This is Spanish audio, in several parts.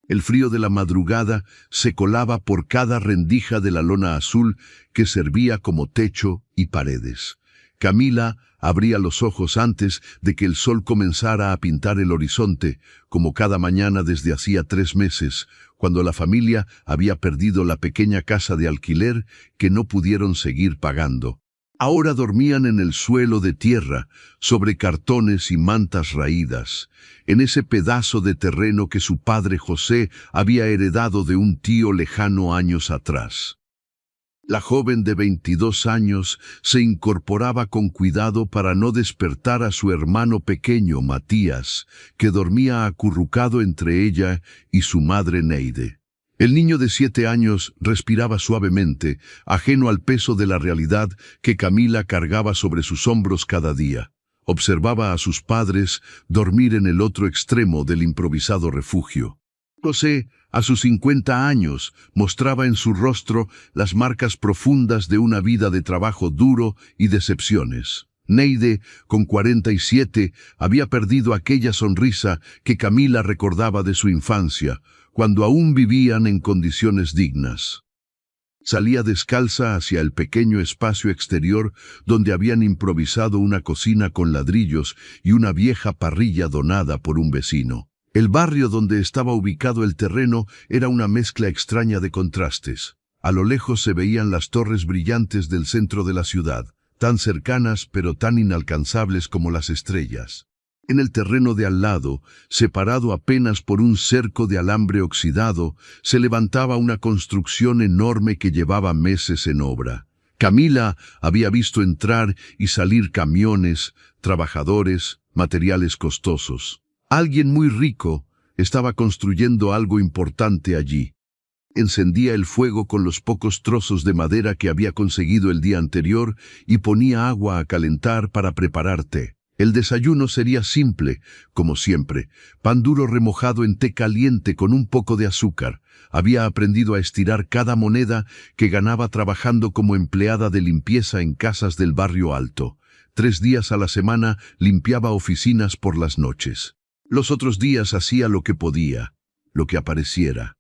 El frío de la madrugada se colaba por cada rendija de la lona azul que servía como techo y paredes. Camila abría los ojos antes de que el sol comenzara a pintar el horizonte, como cada mañana desde hacía 3 meses, cuando la familia había perdido la pequeña casa de alquiler que no pudieron seguir pagando. Ahora dormían en el suelo de tierra, sobre cartones y mantas raídas, en ese pedazo de terreno que su padre José había heredado de un tío lejano años atrás. La joven de 22 años se incorporaba con cuidado para no despertar a su hermano pequeño, Matías, que dormía acurrucado entre ella y su madre Neide. El niño de 7 años respiraba suavemente, ajeno al peso de la realidad que Camila cargaba sobre sus hombros cada día. Observaba a sus padres dormir en el otro extremo del improvisado refugio. José, a sus 50 años, mostraba en su rostro las marcas profundas de una vida de trabajo duro y decepciones. Neide, con 47, había perdido aquella sonrisa que Camila recordaba de su infancia, cuando aún vivían en condiciones dignas. Salía descalza hacia el pequeño espacio exterior donde habían improvisado una cocina con ladrillos y una vieja parrilla donada por un vecino. El barrio donde estaba ubicado el terreno era una mezcla extraña de contrastes. A lo lejos se veían las torres brillantes del centro de la ciudad, tan cercanas pero tan inalcanzables como las estrellas. En el terreno de al lado, separado apenas por un cerco de alambre oxidado, se levantaba una construcción enorme que llevaba meses en obra. Camila había visto entrar y salir camiones, trabajadores, materiales costosos. Alguien muy rico estaba construyendo algo importante allí. Encendía el fuego con los pocos trozos de madera que había conseguido el día anterior y ponía agua a calentar para preparar té. El desayuno sería simple, como siempre, pan duro remojado en té caliente con un poco de azúcar. Había aprendido a estirar cada moneda que ganaba trabajando como empleada de limpieza en casas del barrio alto. 3 días a la semana limpiaba oficinas por las noches. Los otros días hacía lo que podía, lo que apareciera.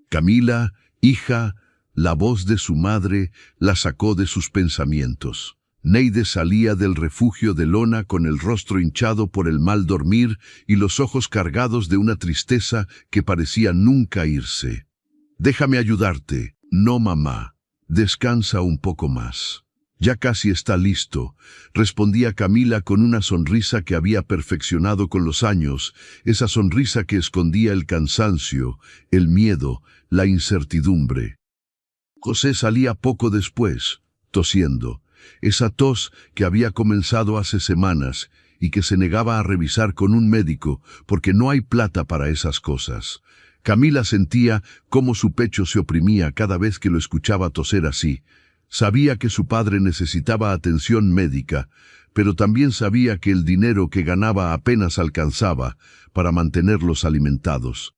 Camila, hija, la voz de su madre, la sacó de sus pensamientos. Neide salía del refugio de lona con el rostro hinchado por el mal dormir y los ojos cargados de una tristeza que parecía nunca irse. «Déjame ayudarte». «No, mamá. Descansa un poco más». «Ya casi está listo», respondía Camila con una sonrisa que había perfeccionado con los años, esa sonrisa que escondía el cansancio, el miedo, la incertidumbre. José salía poco después, tosiendo. Esa tos que había comenzado hace semanas y que se negaba a revisar con un médico porque no hay plata para esas cosas. Camila sentía cómo su pecho se oprimía cada vez que lo escuchaba toser así. Sabía que su padre necesitaba atención médica, pero también sabía que el dinero que ganaba apenas alcanzaba para mantenerlos alimentados.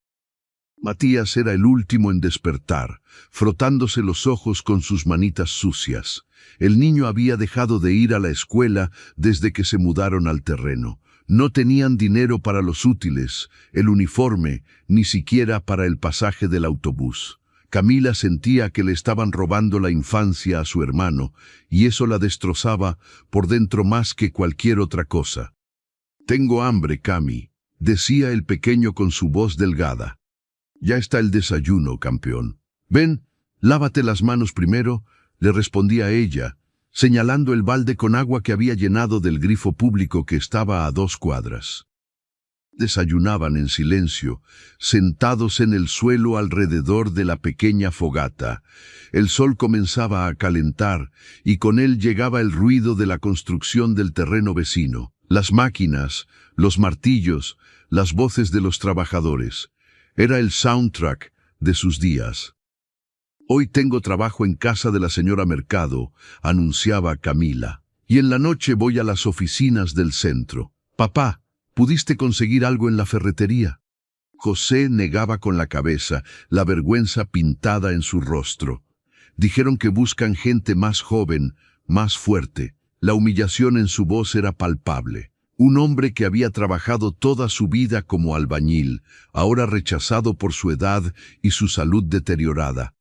Matías era el último en despertar, frotándose los ojos con sus manitas sucias. El niño había dejado de ir a la escuela desde que se mudaron al terreno. No tenían dinero para los útiles, el uniforme, ni siquiera para el pasaje del autobús. Camila sentía que le estaban robando la infancia a su hermano, y eso la destrozaba por dentro más que cualquier otra cosa. «Tengo hambre, Cami», decía el pequeño con su voz delgada. «Ya está el desayuno, campeón. Ven, lávate las manos primero», le respondía ella, señalando el balde con agua que había llenado del grifo público que estaba a 2 cuadras. Desayunaban en silencio, sentados en el suelo alrededor de la pequeña fogata. El sol comenzaba a calentar y con él llegaba el ruido de la construcción del terreno vecino, las máquinas, los martillos, las voces de los trabajadores. Era el soundtrack de sus días. «Hoy tengo trabajo en casa de la señora Mercado», anunciaba Camila. «Y en la noche voy a las oficinas del centro. Papá, ¿pudiste conseguir algo en la ferretería?» José negaba con la cabeza, la vergüenza pintada en su rostro. «Dijeron que buscan gente más joven, más fuerte». La humillación en su voz era palpable. Un hombre que había trabajado toda su vida como albañil, ahora rechazado por su edad y su salud deteriorada.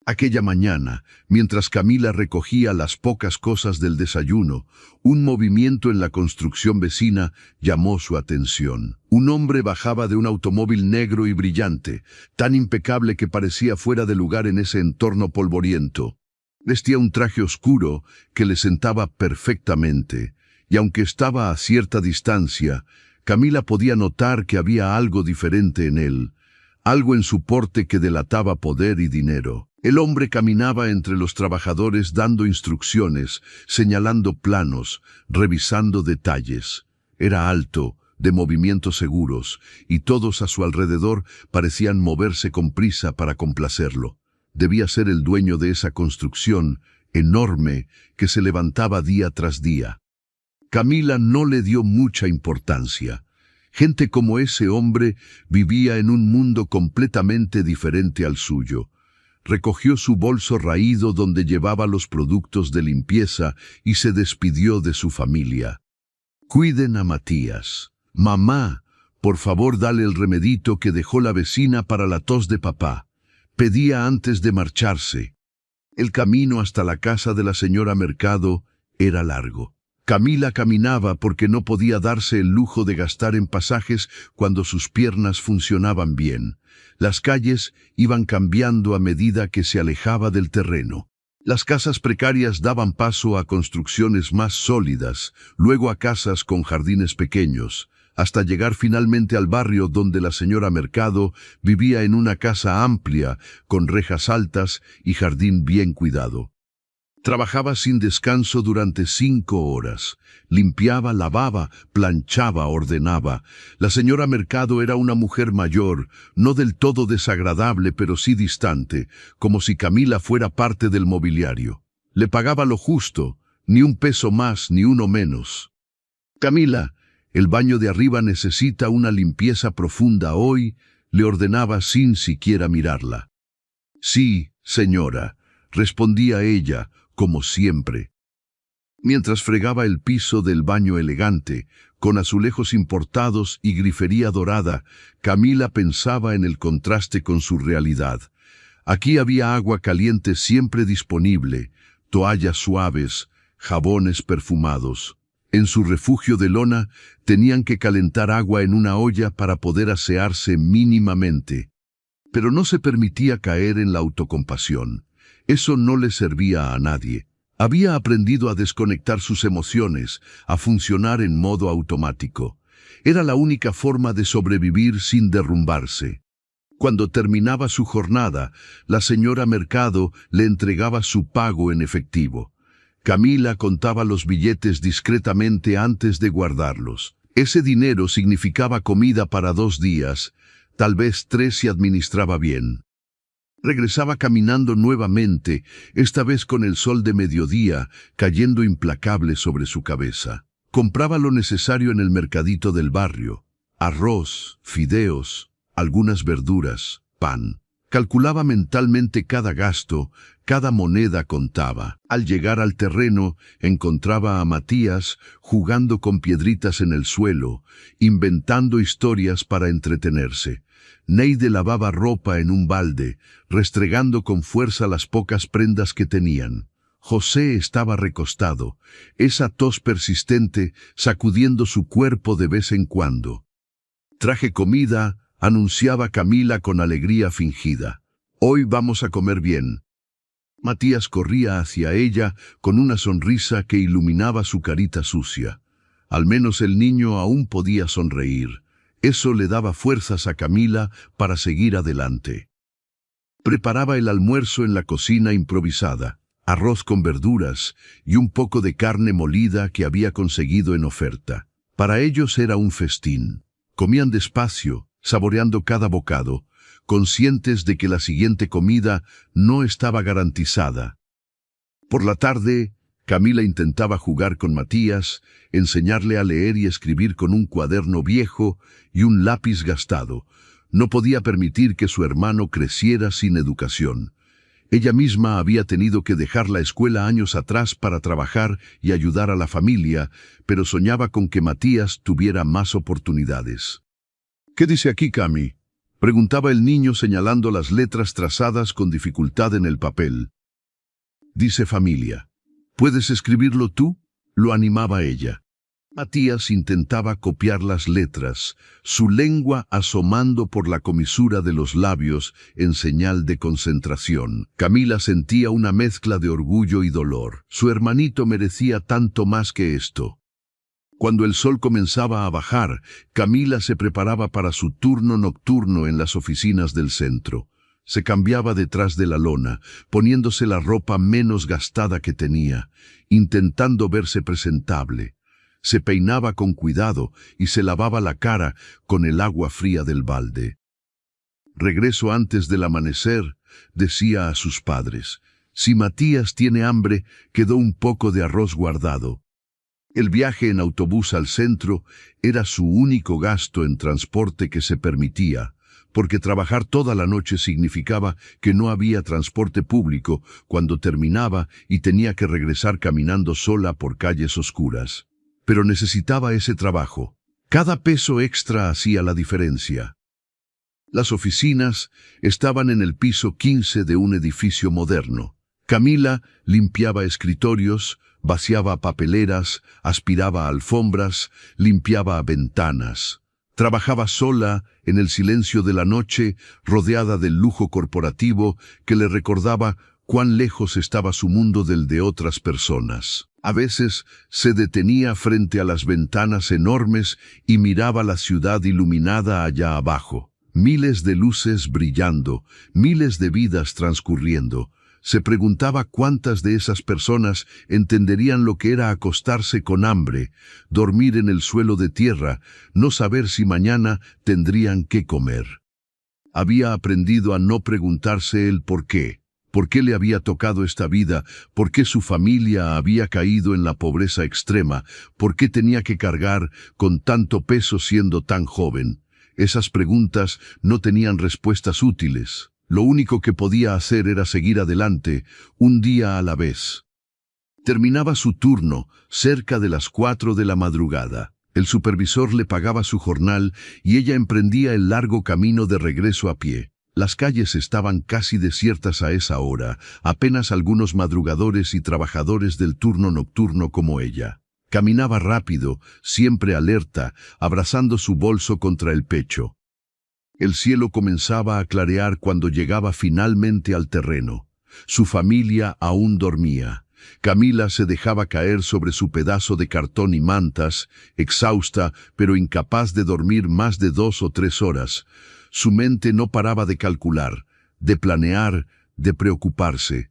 Aquella mañana, mientras Camila recogía las pocas cosas del desayuno, un movimiento en la construcción vecina llamó su atención. Un hombre bajaba de un automóvil negro y brillante, tan impecable que parecía fuera de lugar en ese entorno polvoriento. Vestía un traje oscuro que le sentaba perfectamente, y aunque estaba a cierta distancia, Camila podía notar que había algo diferente en él, algo en su porte que delataba poder y dinero. El hombre caminaba entre los trabajadores dando instrucciones, señalando planos, revisando detalles. Era alto, de movimientos seguros, y todos a su alrededor parecían moverse con prisa para complacerlo. Debía ser el dueño de esa construcción enorme que se levantaba día tras día. Camila no le dio mucha importancia. Gente como ese hombre vivía en un mundo completamente diferente al suyo. Recogió su bolso raído donde llevaba los productos de limpieza y se despidió de su familia. Cuiden a Matías. Mamá, por favor dale el remedito que dejó la vecina para la tos de papá. Pedía antes de marcharse. El camino hasta la casa de la señora Mercado era largo. Camila caminaba porque no podía darse el lujo de gastar en pasajes cuando sus piernas funcionaban bien. Las calles iban cambiando a medida que se alejaba del terreno. Las casas precarias daban paso a construcciones más sólidas, luego a casas con jardines pequeños, hasta llegar finalmente al barrio donde la señora Mercado vivía en una casa amplia, con rejas altas y jardín bien cuidado. Trabajaba sin descanso durante 5 horas. Limpiaba, lavaba, planchaba, ordenaba. La señora Mercado era una mujer mayor, no del todo desagradable, pero sí distante, como si Camila fuera parte del mobiliario. Le pagaba lo justo, ni un peso más ni uno menos. Camila, el baño de arriba necesita una limpieza profunda hoy, le ordenaba sin siquiera mirarla. Sí, señora, respondía ella, como siempre. Mientras fregaba el piso del baño elegante, con azulejos importados y grifería dorada, Camila pensaba en el contraste con su realidad. Aquí había agua caliente siempre disponible, toallas suaves, jabones perfumados. En su refugio de lona tenían que calentar agua en una olla para poder asearse mínimamente. Pero no se permitía caer en la autocompasión. Eso no le servía a nadie. Había aprendido a desconectar sus emociones, a funcionar en modo automático. Era la única forma de sobrevivir sin derrumbarse. Cuando terminaba su jornada, la señora Mercado le entregaba su pago en efectivo. Camila contaba los billetes discretamente antes de guardarlos. Ese dinero significaba comida para 2 días, tal vez 3 si administraba bien. Regresaba caminando nuevamente, esta vez con el sol de mediodía cayendo implacable sobre su cabeza. Compraba lo necesario en el mercadito del barrio: arroz, fideos, algunas verduras, pan. Calculaba mentalmente cada gasto, cada moneda contaba. Al llegar al terreno, encontraba a Matías jugando con piedritas en el suelo, inventando historias para entretenerse. Neide lavaba ropa en un balde, restregando con fuerza las pocas prendas que tenían. José estaba recostado, esa tos persistente sacudiendo su cuerpo de vez en cuando. «Traje comida», anunciaba Camila con alegría fingida. «Hoy vamos a comer bien». Matías corría hacia ella con una sonrisa que iluminaba su carita sucia. Al menos el niño aún podía sonreír. Eso le daba fuerzas a Camila para seguir adelante. Preparaba el almuerzo en la cocina improvisada, arroz con verduras y un poco de carne molida que había conseguido en oferta. Para ellos era un festín. Comían despacio, saboreando cada bocado, conscientes de que la siguiente comida no estaba garantizada. Por la tarde, Camila intentaba jugar con Matías, enseñarle a leer y escribir con un cuaderno viejo y un lápiz gastado. No podía permitir que su hermano creciera sin educación. Ella misma había tenido que dejar la escuela años atrás para trabajar y ayudar a la familia, pero soñaba con que Matías tuviera más oportunidades. «¿Qué dice aquí, Cami?», preguntaba el niño señalando las letras trazadas con dificultad en el papel. «Dice familia». «¿Puedes escribirlo tú?», lo animaba ella. Matías intentaba copiar las letras, su lengua asomando por la comisura de los labios en señal de concentración. Camila sentía una mezcla de orgullo y dolor. Su hermanito merecía tanto más que esto. Cuando el sol comenzaba a bajar, Camila se preparaba para su turno nocturno en las oficinas del centro. Se cambiaba detrás de la lona, poniéndose la ropa menos gastada que tenía, intentando verse presentable. Se peinaba con cuidado y se lavaba la cara con el agua fría del balde. «Regreso antes del amanecer», decía a sus padres. «Si Matías tiene hambre, quedó un poco de arroz guardado». El viaje en autobús al centro era su único gasto en transporte que se permitía, porque trabajar toda la noche significaba que no había transporte público cuando terminaba y tenía que regresar caminando sola por calles oscuras. Pero necesitaba ese trabajo. Cada peso extra hacía la diferencia. Las oficinas estaban en el piso 15 de un edificio moderno. Camila limpiaba escritorios, vaciaba papeleras, aspiraba alfombras, limpiaba ventanas. Trabajaba sola, en el silencio de la noche, rodeada del lujo corporativo que le recordaba cuán lejos estaba su mundo del de otras personas. A veces se detenía frente a las ventanas enormes y miraba la ciudad iluminada allá abajo. Miles de luces brillando, miles de vidas transcurriendo. Se preguntaba cuántas de esas personas entenderían lo que era acostarse con hambre, dormir en el suelo de tierra, no saber si mañana tendrían qué comer. Había aprendido a no preguntarse el por qué. ¿Por qué le había tocado esta vida? ¿Por qué su familia había caído en la pobreza extrema? ¿Por qué tenía que cargar con tanto peso siendo tan joven? Esas preguntas no tenían respuestas útiles. Lo único que podía hacer era seguir adelante, un día a la vez. Terminaba su turno cerca de las 4 de la madrugada. El supervisor le pagaba su jornal y ella emprendía el largo camino de regreso a pie. Las calles estaban casi desiertas a esa hora, apenas algunos madrugadores y trabajadores del turno nocturno como ella. Caminaba rápido, siempre alerta, abrazando su bolso contra el pecho. El cielo comenzaba a clarear cuando llegaba finalmente al terreno. Su familia aún dormía. Camila se dejaba caer sobre su pedazo de cartón y mantas, exhausta pero incapaz de dormir más de 2 o 3 horas. Su mente no paraba de calcular, de planear, de preocuparse.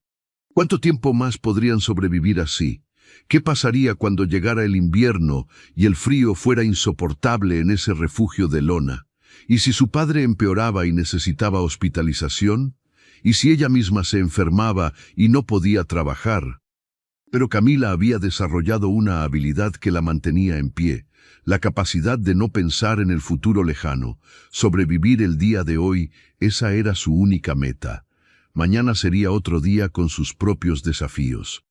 ¿Cuánto tiempo más podrían sobrevivir así? ¿Qué pasaría cuando llegara el invierno y el frío fuera insoportable en ese refugio de lona? ¿Y si su padre empeoraba y necesitaba hospitalización? ¿Y si ella misma se enfermaba y no podía trabajar? Pero Camila había desarrollado una habilidad que la mantenía en pie. La capacidad de no pensar en el futuro lejano, sobrevivir el día de hoy, esa era su única meta. Mañana sería otro día con sus propios desafíos.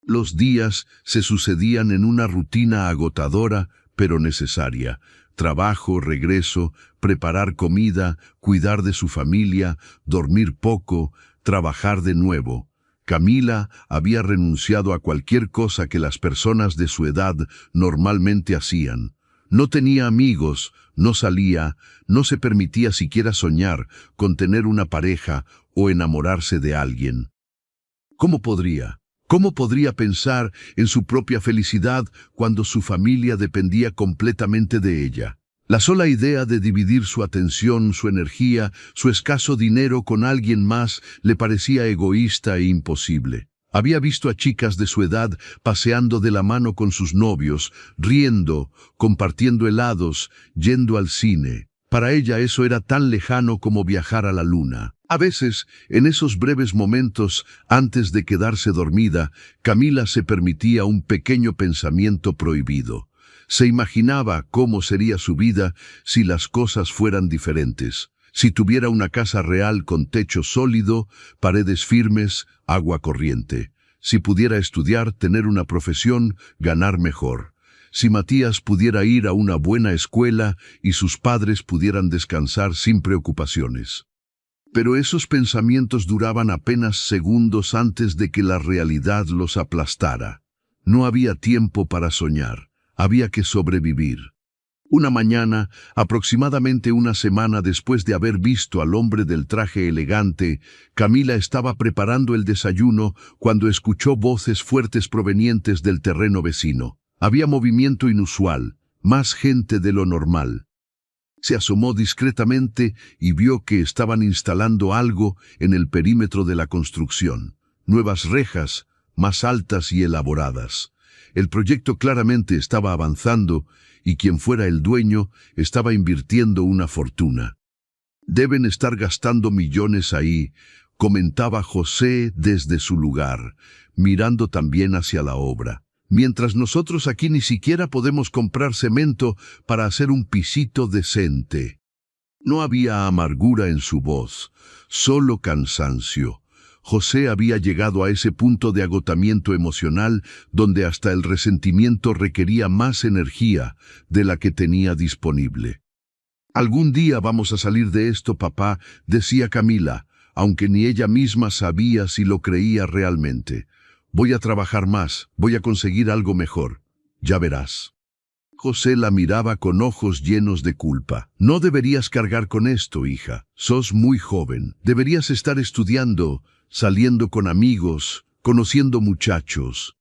Los días se sucedían en una rutina agotadora, pero necesaria. Trabajo, regreso, preparar comida, cuidar de su familia, dormir poco, trabajar de nuevo. Camila había renunciado a cualquier cosa que las personas de su edad normalmente hacían. No tenía amigos, no salía, no se permitía siquiera soñar con tener una pareja o enamorarse de alguien. ¿Cómo podría? ¿Cómo podría pensar en su propia felicidad cuando su familia dependía completamente de ella? La sola idea de dividir su atención, su energía, su escaso dinero con alguien más le parecía egoísta e imposible. Había visto a chicas de su edad paseando de la mano con sus novios, riendo, compartiendo helados, yendo al cine. Para ella eso era tan lejano como viajar a la luna. A veces, en esos breves momentos, antes de quedarse dormida, Camila se permitía un pequeño pensamiento prohibido. Se imaginaba cómo sería su vida si las cosas fueran diferentes, Si tuviera una casa real con techo sólido, paredes firmes, agua corriente. Si pudiera estudiar, tener una profesión, ganar mejor. Si Matías pudiera ir a una buena escuela y sus padres pudieran descansar sin preocupaciones. Pero esos pensamientos duraban apenas segundos antes de que la realidad los aplastara. No había tiempo para soñar, había que sobrevivir. Una mañana, aproximadamente una semana después de haber visto al hombre del traje elegante, Camila estaba preparando el desayuno cuando escuchó voces fuertes provenientes del terreno vecino. Había movimiento inusual, más gente de lo normal. Se asomó discretamente y vio que estaban instalando algo en el perímetro de la construcción. Nuevas rejas, más altas y elaboradas. El proyecto claramente estaba avanzando y quien fuera el dueño estaba invirtiendo una fortuna. «Deben estar gastando millones ahí», comentaba José desde su lugar, mirando también hacia la obra. «Mientras nosotros aquí ni siquiera podemos comprar cemento para hacer un pisito decente». No había amargura en su voz, solo cansancio. José había llegado a ese punto de agotamiento emocional donde hasta el resentimiento requería más energía de la que tenía disponible. «Algún día vamos a salir de esto, papá», decía Camila, aunque ni ella misma sabía si lo creía realmente. «Voy a trabajar más, voy a conseguir algo mejor. Ya verás». José la miraba con ojos llenos de culpa. «No deberías cargar con esto, hija. Sos muy joven. Deberías estar estudiando, saliendo con amigos, conociendo muchachos».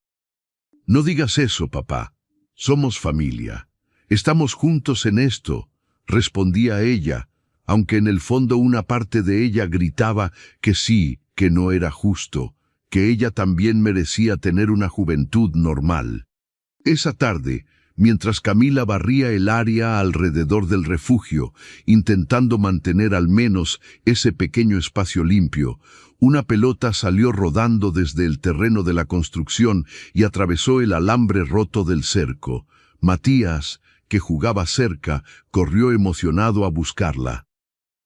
«No digas eso, papá. Somos familia. Estamos juntos en esto», respondía ella, aunque en el fondo una parte de ella gritaba que sí, que no era justo, que ella también merecía tener una juventud normal. Esa tarde, mientras Camila barría el área alrededor del refugio, intentando mantener al menos ese pequeño espacio limpio, una pelota salió rodando desde el terreno de la construcción y atravesó el alambre roto del cerco. Matías, que jugaba cerca, corrió emocionado a buscarla.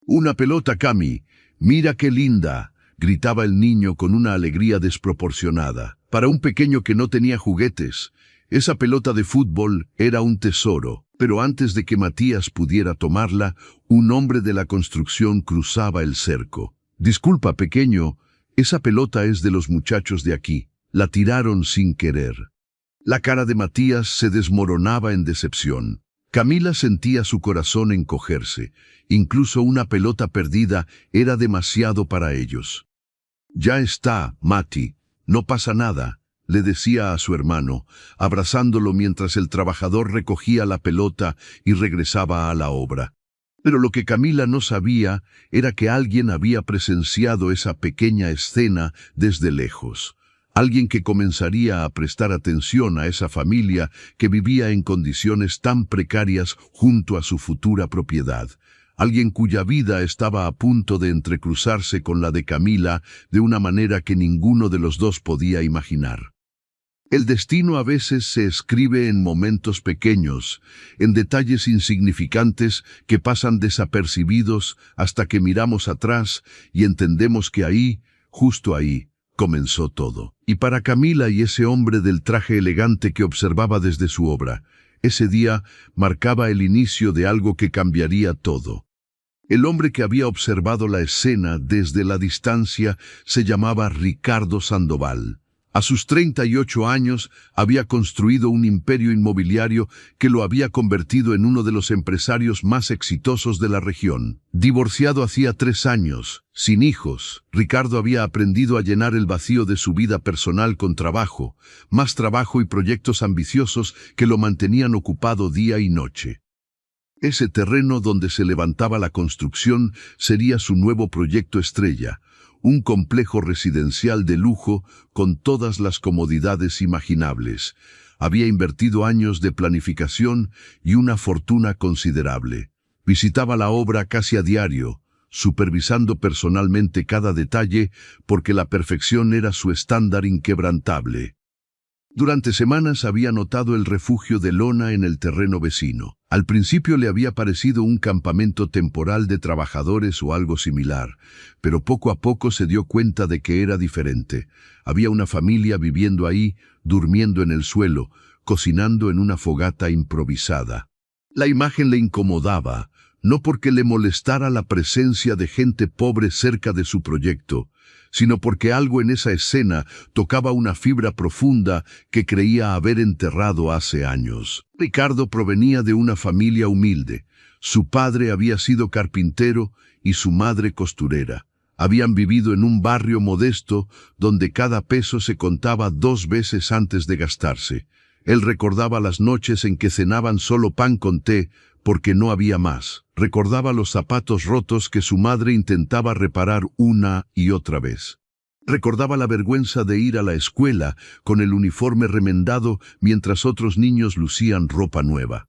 «Una pelota, Cami. Mira qué linda», gritaba el niño con una alegría desproporcionada. Para un pequeño que no tenía juguetes, esa pelota de fútbol era un tesoro. Pero antes de que Matías pudiera tomarla, un hombre de la construcción cruzaba el cerco. «Disculpa, pequeño, esa pelota es de los muchachos de aquí. La tiraron sin querer». La cara de Matías se desmoronaba en decepción. Camila sentía su corazón encogerse. Incluso una pelota perdida era demasiado para ellos. «Ya está, Mati, no pasa nada», le decía a su hermano, abrazándolo mientras el trabajador recogía la pelota y regresaba a la obra. Pero lo que Camila no sabía era que alguien había presenciado esa pequeña escena desde lejos. Alguien que comenzaría a prestar atención a esa familia que vivía en condiciones tan precarias junto a su futura propiedad. Alguien cuya vida estaba a punto de entrecruzarse con la de Camila de una manera que ninguno de los dos podía imaginar. El destino a veces se escribe en momentos pequeños, en detalles insignificantes que pasan desapercibidos hasta que miramos atrás y entendemos que ahí, justo ahí, comenzó todo. Y para Camila y ese hombre del traje elegante que observaba desde su obra, ese día marcaba el inicio de algo que cambiaría todo. El hombre que había observado la escena desde la distancia se llamaba Ricardo Sandoval. A sus 38 años había construido un imperio inmobiliario que lo había convertido en uno de los empresarios más exitosos de la región. Divorciado hacía 3 años, sin hijos, Ricardo había aprendido a llenar el vacío de su vida personal con trabajo, más trabajo y proyectos ambiciosos que lo mantenían ocupado día y noche. Ese terreno donde se levantaba la construcción sería su nuevo proyecto estrella, un complejo residencial de lujo con todas las comodidades imaginables. Había invertido años de planificación y una fortuna considerable. Visitaba la obra casi a diario, supervisando personalmente cada detalle porque la perfección era su estándar inquebrantable. Durante semanas había notado el refugio de lona en el terreno vecino. Al principio le había parecido un campamento temporal de trabajadores o algo similar, pero poco a poco se dio cuenta de que era diferente. Había una familia viviendo ahí, durmiendo en el suelo, cocinando en una fogata improvisada. La imagen le incomodaba, no porque le molestara la presencia de gente pobre cerca de su proyecto, sino porque algo en esa escena tocaba una fibra profunda que creía haber enterrado hace años. Ricardo provenía de una familia humilde. Su padre había sido carpintero y su madre costurera. Habían vivido en un barrio modesto donde cada peso se contaba 2 veces antes de gastarse. Él recordaba las noches en que cenaban solo pan con té, porque no había más. Recordaba los zapatos rotos que su madre intentaba reparar una y otra vez. Recordaba la vergüenza de ir a la escuela con el uniforme remendado mientras otros niños lucían ropa nueva.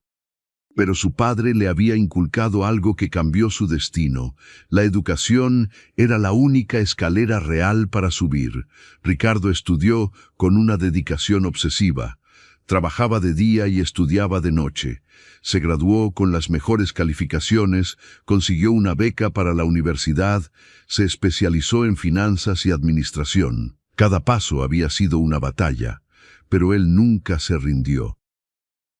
Pero su padre le había inculcado algo que cambió su destino. La educación era la única escalera real para subir. Ricardo estudió con una dedicación obsesiva. Trabajaba de día y estudiaba de noche. Se graduó con las mejores calificaciones, consiguió una beca para la universidad, se especializó en finanzas y administración. Cada paso había sido una batalla, pero él nunca se rindió.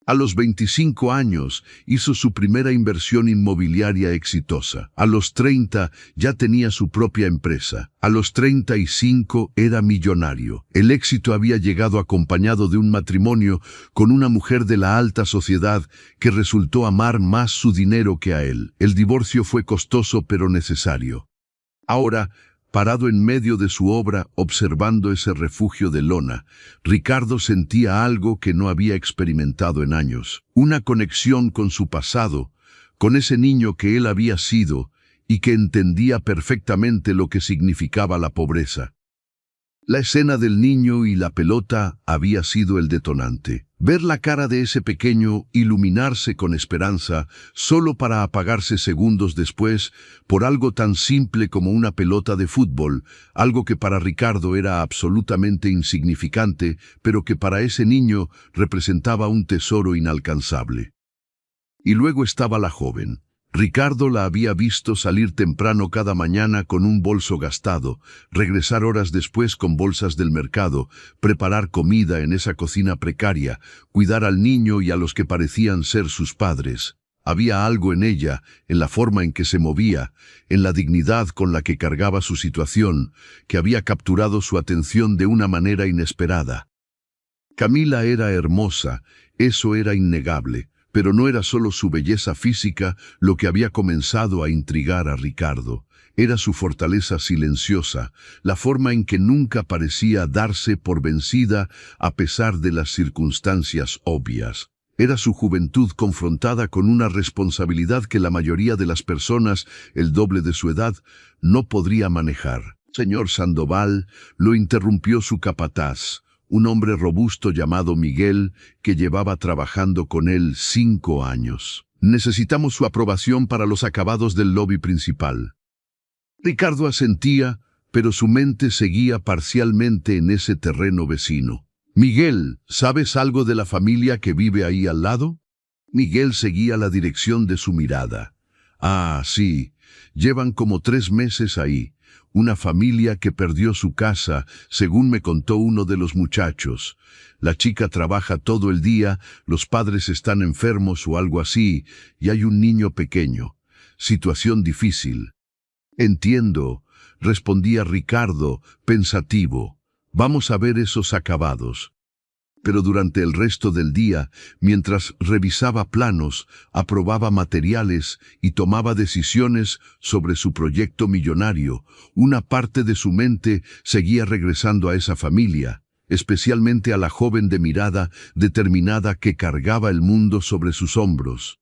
A los 25 años hizo su primera inversión inmobiliaria exitosa. A los 30 ya tenía su propia empresa. A los 35 era millonario. El éxito había llegado acompañado de un matrimonio con una mujer de la alta sociedad que resultó amar más su dinero que a él. El divorcio fue costoso pero necesario. Ahora, parado en medio de su obra, observando ese refugio de lona, Ricardo sentía algo que no había experimentado en años. Una conexión con su pasado, con ese niño que él había sido y que entendía perfectamente lo que significaba la pobreza. La escena del niño y la pelota había sido el detonante. Ver la cara de ese pequeño iluminarse con esperanza solo para apagarse segundos después por algo tan simple como una pelota de fútbol, algo que para Ricardo era absolutamente insignificante, pero que para ese niño representaba un tesoro inalcanzable. Y luego estaba la joven. Ricardo la había visto salir temprano cada mañana con un bolso gastado, regresar horas después con bolsas del mercado, preparar comida en esa cocina precaria, cuidar al niño y a los que parecían ser sus padres. Había algo en ella, en la forma en que se movía, en la dignidad con la que cargaba su situación, que había capturado su atención de una manera inesperada. Camila era hermosa, eso era innegable. Pero no era solo su belleza física lo que había comenzado a intrigar a Ricardo. Era su fortaleza silenciosa, la forma en que nunca parecía darse por vencida a pesar de las circunstancias obvias. Era su juventud confrontada con una responsabilidad que la mayoría de las personas, el doble de su edad, no podría manejar. Señor Sandoval, lo interrumpió su capataz, un hombre robusto llamado Miguel, que llevaba trabajando con él 5 años. Necesitamos su aprobación para los acabados del lobby principal. Ricardo asentía, pero su mente seguía parcialmente en ese terreno vecino. Miguel, ¿sabes algo de la familia que vive ahí al lado? Miguel seguía la dirección de su mirada. Ah, sí, llevan como 3 meses ahí. Una familia que perdió su casa, según me contó uno de los muchachos. La chica trabaja todo el día, los padres están enfermos o algo así, y hay un niño pequeño. Situación difícil. Entiendo, respondía Ricardo, pensativo. Vamos a ver esos acabados. Pero durante el resto del día, mientras revisaba planos, aprobaba materiales y tomaba decisiones sobre su proyecto millonario, una parte de su mente seguía regresando a esa familia, especialmente a la joven de mirada determinada que cargaba el mundo sobre sus hombros.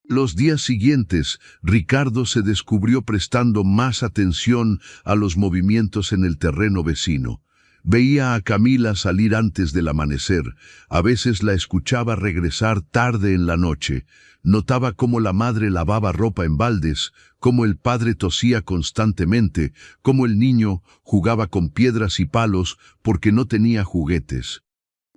Los días siguientes, Ricardo se descubrió prestando más atención a los movimientos en el terreno vecino. Veía a Camila salir antes del amanecer, a veces la escuchaba regresar tarde en la noche, notaba cómo la madre lavaba ropa en baldes, cómo el padre tosía constantemente, cómo el niño jugaba con piedras y palos porque no tenía juguetes.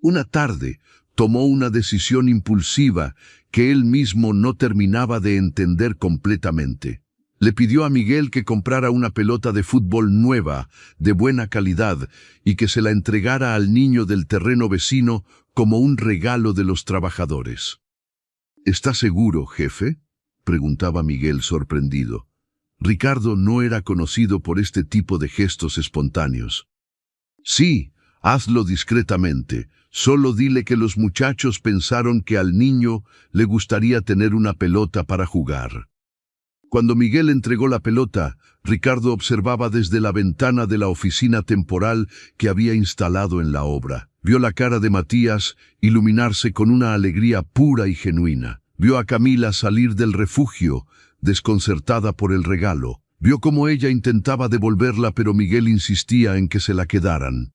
Una tarde, tomó una decisión impulsiva que él mismo no terminaba de entender completamente. Le pidió a Miguel que comprara una pelota de fútbol nueva, de buena calidad, y que se la entregara al niño del terreno vecino como un regalo de los trabajadores. ¿Está seguro, jefe?, preguntaba Miguel sorprendido. Ricardo no era conocido por este tipo de gestos espontáneos. Sí, hazlo discretamente. Solo dile que los muchachos pensaron que al niño le gustaría tener una pelota para jugar. Cuando Miguel entregó la pelota, Ricardo observaba desde la ventana de la oficina temporal que había instalado en la obra. Vio la cara de Matías iluminarse con una alegría pura y genuina. Vio a Camila salir del refugio, desconcertada por el regalo. Vio cómo ella intentaba devolverla, pero Miguel insistía en que se la quedaran.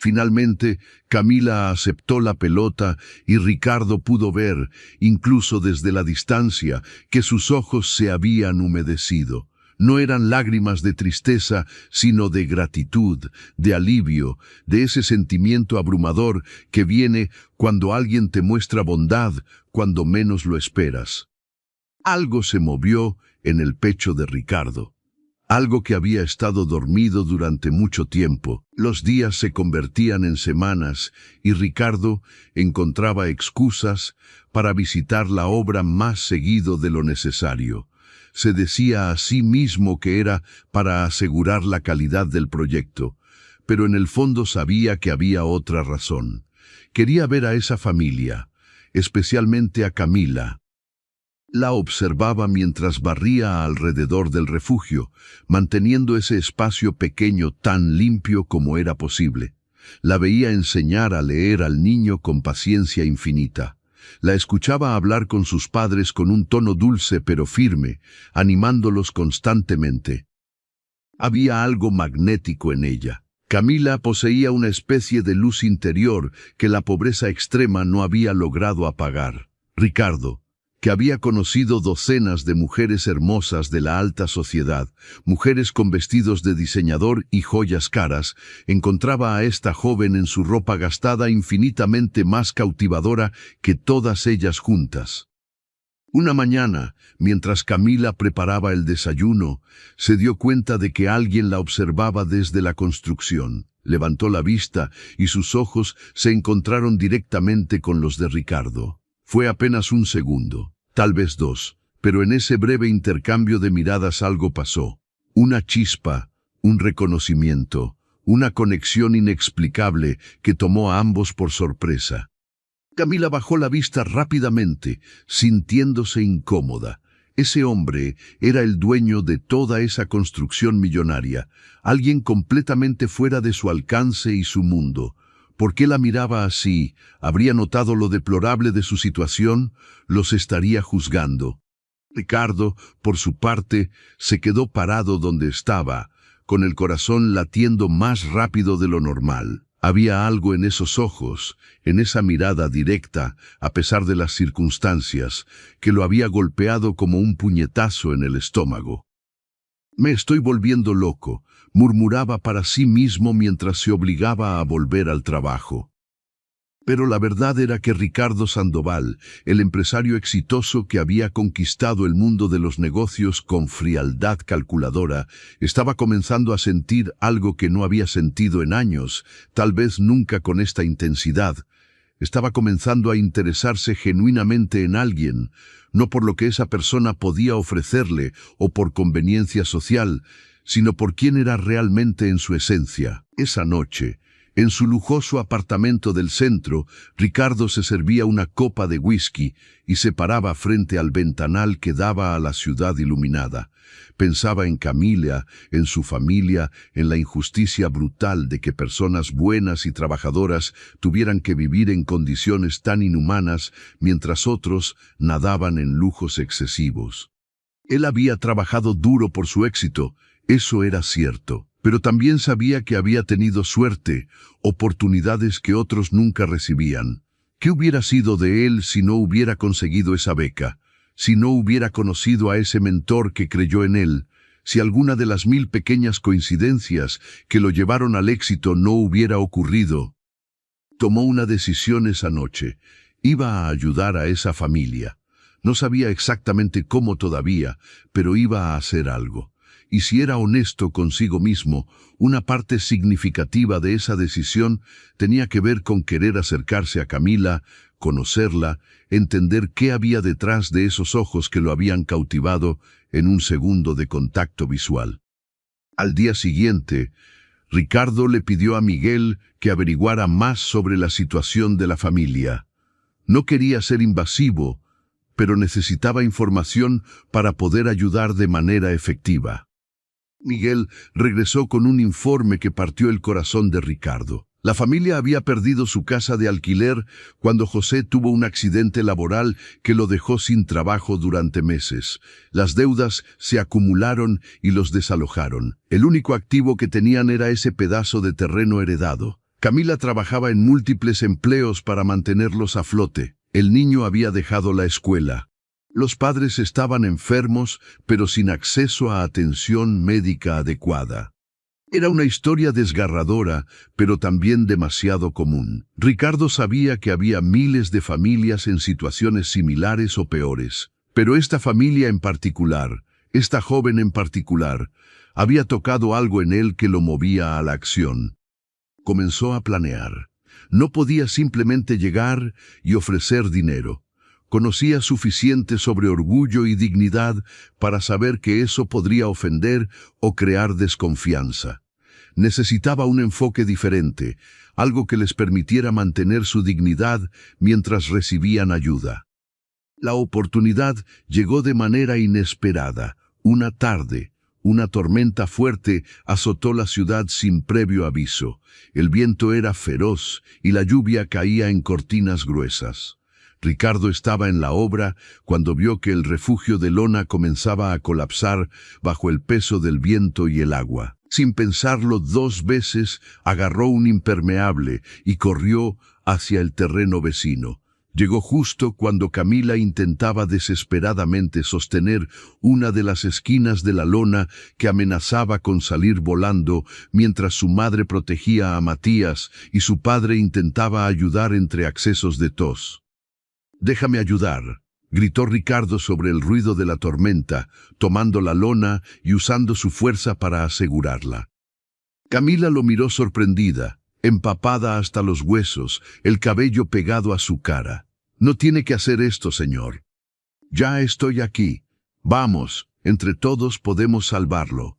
Finalmente, Camila aceptó la pelota y Ricardo pudo ver, incluso desde la distancia, que sus ojos se habían humedecido. No eran lágrimas de tristeza, sino de gratitud, de alivio, de ese sentimiento abrumador que viene cuando alguien te muestra bondad cuando menos lo esperas. Algo se movió en el pecho de Ricardo. Algo que había estado dormido durante mucho tiempo. Los días se convertían en semanas y Ricardo encontraba excusas para visitar la obra más seguido de lo necesario. Se decía a sí mismo que era para asegurar la calidad del proyecto, pero en el fondo sabía que había otra razón. Quería ver a esa familia, especialmente a Camila. La observaba mientras barría alrededor del refugio, manteniendo ese espacio pequeño tan limpio como era posible. La veía enseñar a leer al niño con paciencia infinita. La escuchaba hablar con sus padres con un tono dulce pero firme, animándolos constantemente. Había algo magnético en ella. Camila poseía una especie de luz interior que la pobreza extrema no había logrado apagar. Ricardo, que había conocido docenas de mujeres hermosas de la alta sociedad, mujeres con vestidos de diseñador y joyas caras, encontraba a esta joven en su ropa gastada infinitamente más cautivadora que todas ellas juntas. Una mañana, mientras Camila preparaba el desayuno, se dio cuenta de que alguien la observaba desde la construcción. Levantó la vista y sus ojos se encontraron directamente con los de Ricardo. Fue apenas un segundo, tal vez dos, pero en ese breve intercambio de miradas algo pasó. Una chispa, un reconocimiento, una conexión inexplicable que tomó a ambos por sorpresa. Camila bajó la vista rápidamente, sintiéndose incómoda. Ese hombre era el dueño de toda esa construcción millonaria, alguien completamente fuera de su alcance y su mundo. ¿Por qué la miraba así? ¿Habría notado lo deplorable de su situación? ¿Los estaría juzgando? Ricardo, por su parte, se quedó parado donde estaba, con el corazón latiendo más rápido de lo normal. Había algo en esos ojos, en esa mirada directa, a pesar de las circunstancias, que lo había golpeado como un puñetazo en el estómago. «Me estoy volviendo loco», murmuraba para sí mismo mientras se obligaba a volver al trabajo. Pero la verdad era que Ricardo Sandoval, el empresario exitoso que había conquistado el mundo de los negocios con frialdad calculadora, estaba comenzando a sentir algo que no había sentido en años, tal vez nunca con esta intensidad. Estaba comenzando a interesarse genuinamente en alguien, no por lo que esa persona podía ofrecerle o por conveniencia social, sino por quién era realmente en su esencia. Esa noche, en su lujoso apartamento del centro, Ricardo se servía una copa de whisky y se paraba frente al ventanal que daba a la ciudad iluminada. Pensaba en Camila, en su familia, en la injusticia brutal de que personas buenas y trabajadoras tuvieran que vivir en condiciones tan inhumanas mientras otros nadaban en lujos excesivos. Él había trabajado duro por su éxito, eso era cierto. Pero también sabía que había tenido suerte, oportunidades que otros nunca recibían. ¿Qué hubiera sido de él si no hubiera conseguido esa beca? Si no hubiera conocido a ese mentor que creyó en él, si alguna de las 1000 pequeñas coincidencias que lo llevaron al éxito no hubiera ocurrido. Tomó una decisión esa noche. Iba a ayudar a esa familia. No sabía exactamente cómo todavía, pero iba a hacer algo. Y si era honesto consigo mismo, una parte significativa de esa decisión tenía que ver con querer acercarse a Camila, conocerla, entender qué había detrás de esos ojos que lo habían cautivado en un segundo de contacto visual. Al día siguiente, Ricardo le pidió a Miguel que averiguara más sobre la situación de la familia. No quería ser invasivo, pero necesitaba información para poder ayudar de manera efectiva. Miguel regresó con un informe que partió el corazón de Ricardo. La familia había perdido su casa de alquiler cuando José tuvo un accidente laboral que lo dejó sin trabajo durante meses. Las deudas se acumularon y los desalojaron. El único activo que tenían era ese pedazo de terreno heredado. Camila trabajaba en múltiples empleos para mantenerlos a flote. El niño había dejado la escuela. Los padres estaban enfermos, pero sin acceso a atención médica adecuada. Era una historia desgarradora, pero también demasiado común. Ricardo sabía que había miles de familias en situaciones similares o peores, pero esta familia en particular, esta joven en particular, había tocado algo en él que lo movía a la acción. Comenzó a planear. No podía simplemente llegar y ofrecer dinero. Conocía suficiente sobre orgullo y dignidad para saber que eso podría ofender o crear desconfianza. Necesitaba un enfoque diferente, algo que les permitiera mantener su dignidad mientras recibían ayuda. La oportunidad llegó de manera inesperada. Una tarde, una tormenta fuerte azotó la ciudad sin previo aviso. El viento era feroz y la lluvia caía en cortinas gruesas. Ricardo estaba en la obra cuando vio que el refugio de lona comenzaba a colapsar bajo el peso del viento y el agua. Sin pensarlo 2 veces, agarró un impermeable y corrió hacia el terreno vecino. Llegó justo cuando Camila intentaba desesperadamente sostener una de las esquinas de la lona que amenazaba con salir volando, mientras su madre protegía a Matías y su padre intentaba ayudar entre accesos de tos. «Déjame ayudar», gritó Ricardo sobre el ruido de la tormenta, tomando la lona y usando su fuerza para asegurarla. Camila lo miró sorprendida, empapada hasta los huesos, el cabello pegado a su cara. «No tiene que hacer esto, señor. Ya estoy aquí. Vamos, entre todos podemos salvarlo».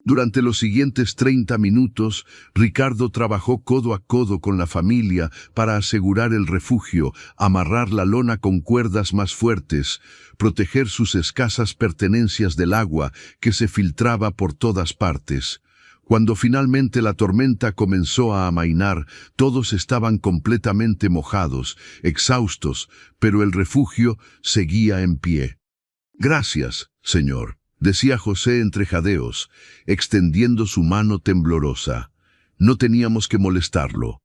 Durante los siguientes 30 minutos, Ricardo trabajó codo a codo con la familia para asegurar el refugio, amarrar la lona con cuerdas más fuertes, proteger sus escasas pertenencias del agua que se filtraba por todas partes. Cuando finalmente la tormenta comenzó a amainar, todos estaban completamente mojados, exhaustos, pero el refugio seguía en pie. «Gracias, señor», decía José entre jadeos, extendiendo su mano temblorosa. No teníamos que molestarlo.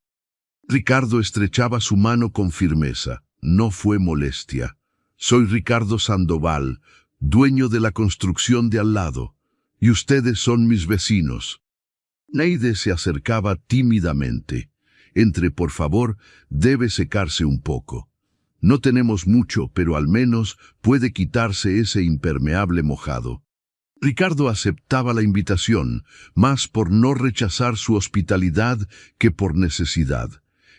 Ricardo estrechaba su mano con firmeza. No fue molestia. «Soy Ricardo Sandoval, dueño de la construcción de al lado, y ustedes son mis vecinos». Neide se acercaba tímidamente. «Por favor, debe secarse un poco. No tenemos mucho, pero al menos puede quitarse ese impermeable mojado». Ricardo aceptaba la invitación, más por no rechazar su hospitalidad que por necesidad.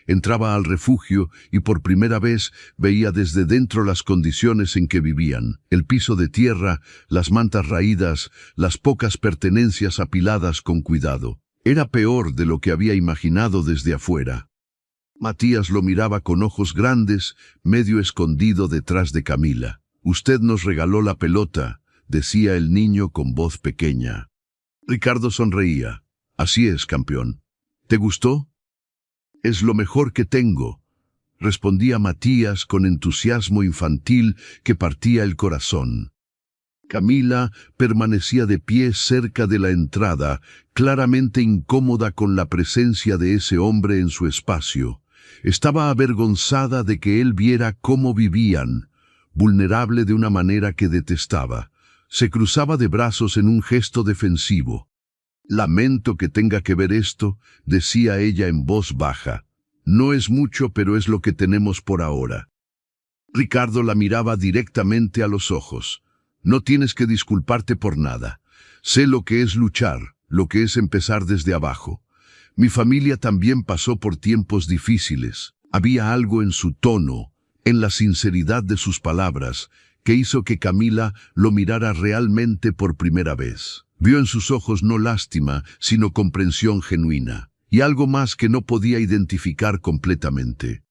Entraba al refugio y por primera vez veía desde dentro las condiciones en que vivían. El piso de tierra, las mantas raídas, las pocas pertenencias apiladas con cuidado. Era peor de lo que había imaginado desde afuera. Matías lo miraba con ojos grandes, medio escondido detrás de Camila. «Usted nos regaló la pelota», decía el niño con voz pequeña. Ricardo sonreía. «Así es, campeón. ¿Te gustó?» «Es lo mejor que tengo», respondía Matías con entusiasmo infantil que partía el corazón. Camila permanecía de pie cerca de la entrada, claramente incómoda con la presencia de ese hombre en su espacio. Estaba avergonzada de que él viera cómo vivían, vulnerable de una manera que detestaba. Se cruzaba de brazos en un gesto defensivo. «Lamento que tenga que ver esto», decía ella en voz baja. No es mucho, pero es lo que tenemos por ahora. Ricardo la miraba directamente a los ojos. No tienes que disculparte por nada. Sé lo que es luchar, lo que es empezar desde abajo. Mi familia también pasó por tiempos difíciles. Había algo en su tono, en la sinceridad de sus palabras, que hizo que Camila lo mirara realmente por primera vez. Vio en sus ojos no lástima, sino comprensión genuina, y algo más que no podía identificar completamente.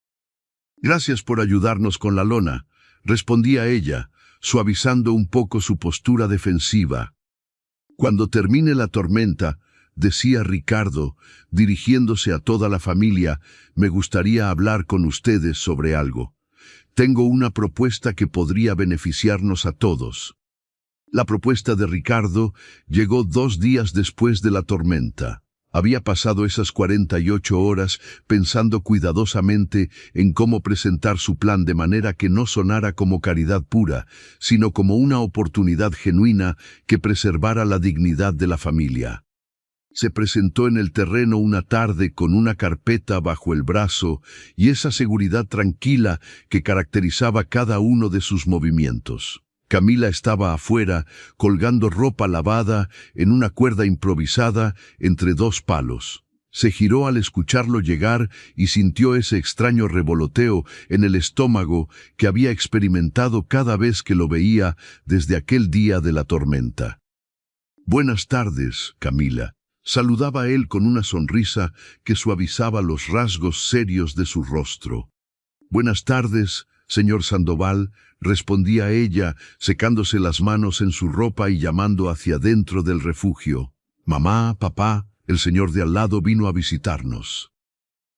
«Gracias por ayudarnos con la lona», respondía ella, suavizando un poco su postura defensiva. «Cuando termine la tormenta», decía Ricardo, dirigiéndose a toda la familia, «me gustaría hablar con ustedes sobre algo. Tengo una propuesta que podría beneficiarnos a todos». La propuesta de Ricardo llegó 2 días después de la tormenta. Había pasado esas 48 horas pensando cuidadosamente en cómo presentar su plan de manera que no sonara como caridad pura, sino como una oportunidad genuina que preservara la dignidad de la familia. Se presentó en el terreno una tarde con una carpeta bajo el brazo y esa seguridad tranquila que caracterizaba cada uno de sus movimientos. Camila estaba afuera, colgando ropa lavada en una cuerda improvisada entre 2 palos. Se giró al escucharlo llegar y sintió ese extraño revoloteo en el estómago que había experimentado cada vez que lo veía desde aquel día de la tormenta. «Buenas tardes, Camila», saludaba él con una sonrisa que suavizaba los rasgos serios de su rostro. «Buenas tardes, señor Sandoval», respondía ella, secándose las manos en su ropa y llamando hacia dentro del refugio. «Mamá, papá, el señor de al lado vino a visitarnos».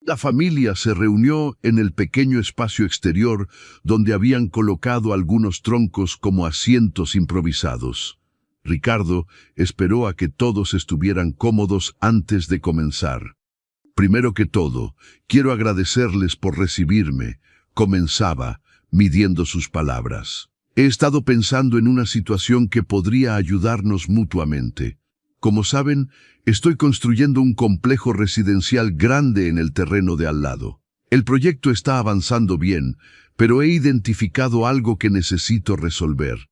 La familia se reunió en el pequeño espacio exterior donde habían colocado algunos troncos como asientos improvisados. Ricardo esperó a que todos estuvieran cómodos antes de comenzar. «Primero que todo, quiero agradecerles por recibirme», comenzaba, midiendo sus palabras. «He estado pensando en una situación que podría ayudarnos mutuamente. Como saben, estoy construyendo un complejo residencial grande en el terreno de al lado. El proyecto está avanzando bien, pero he identificado algo que necesito resolver».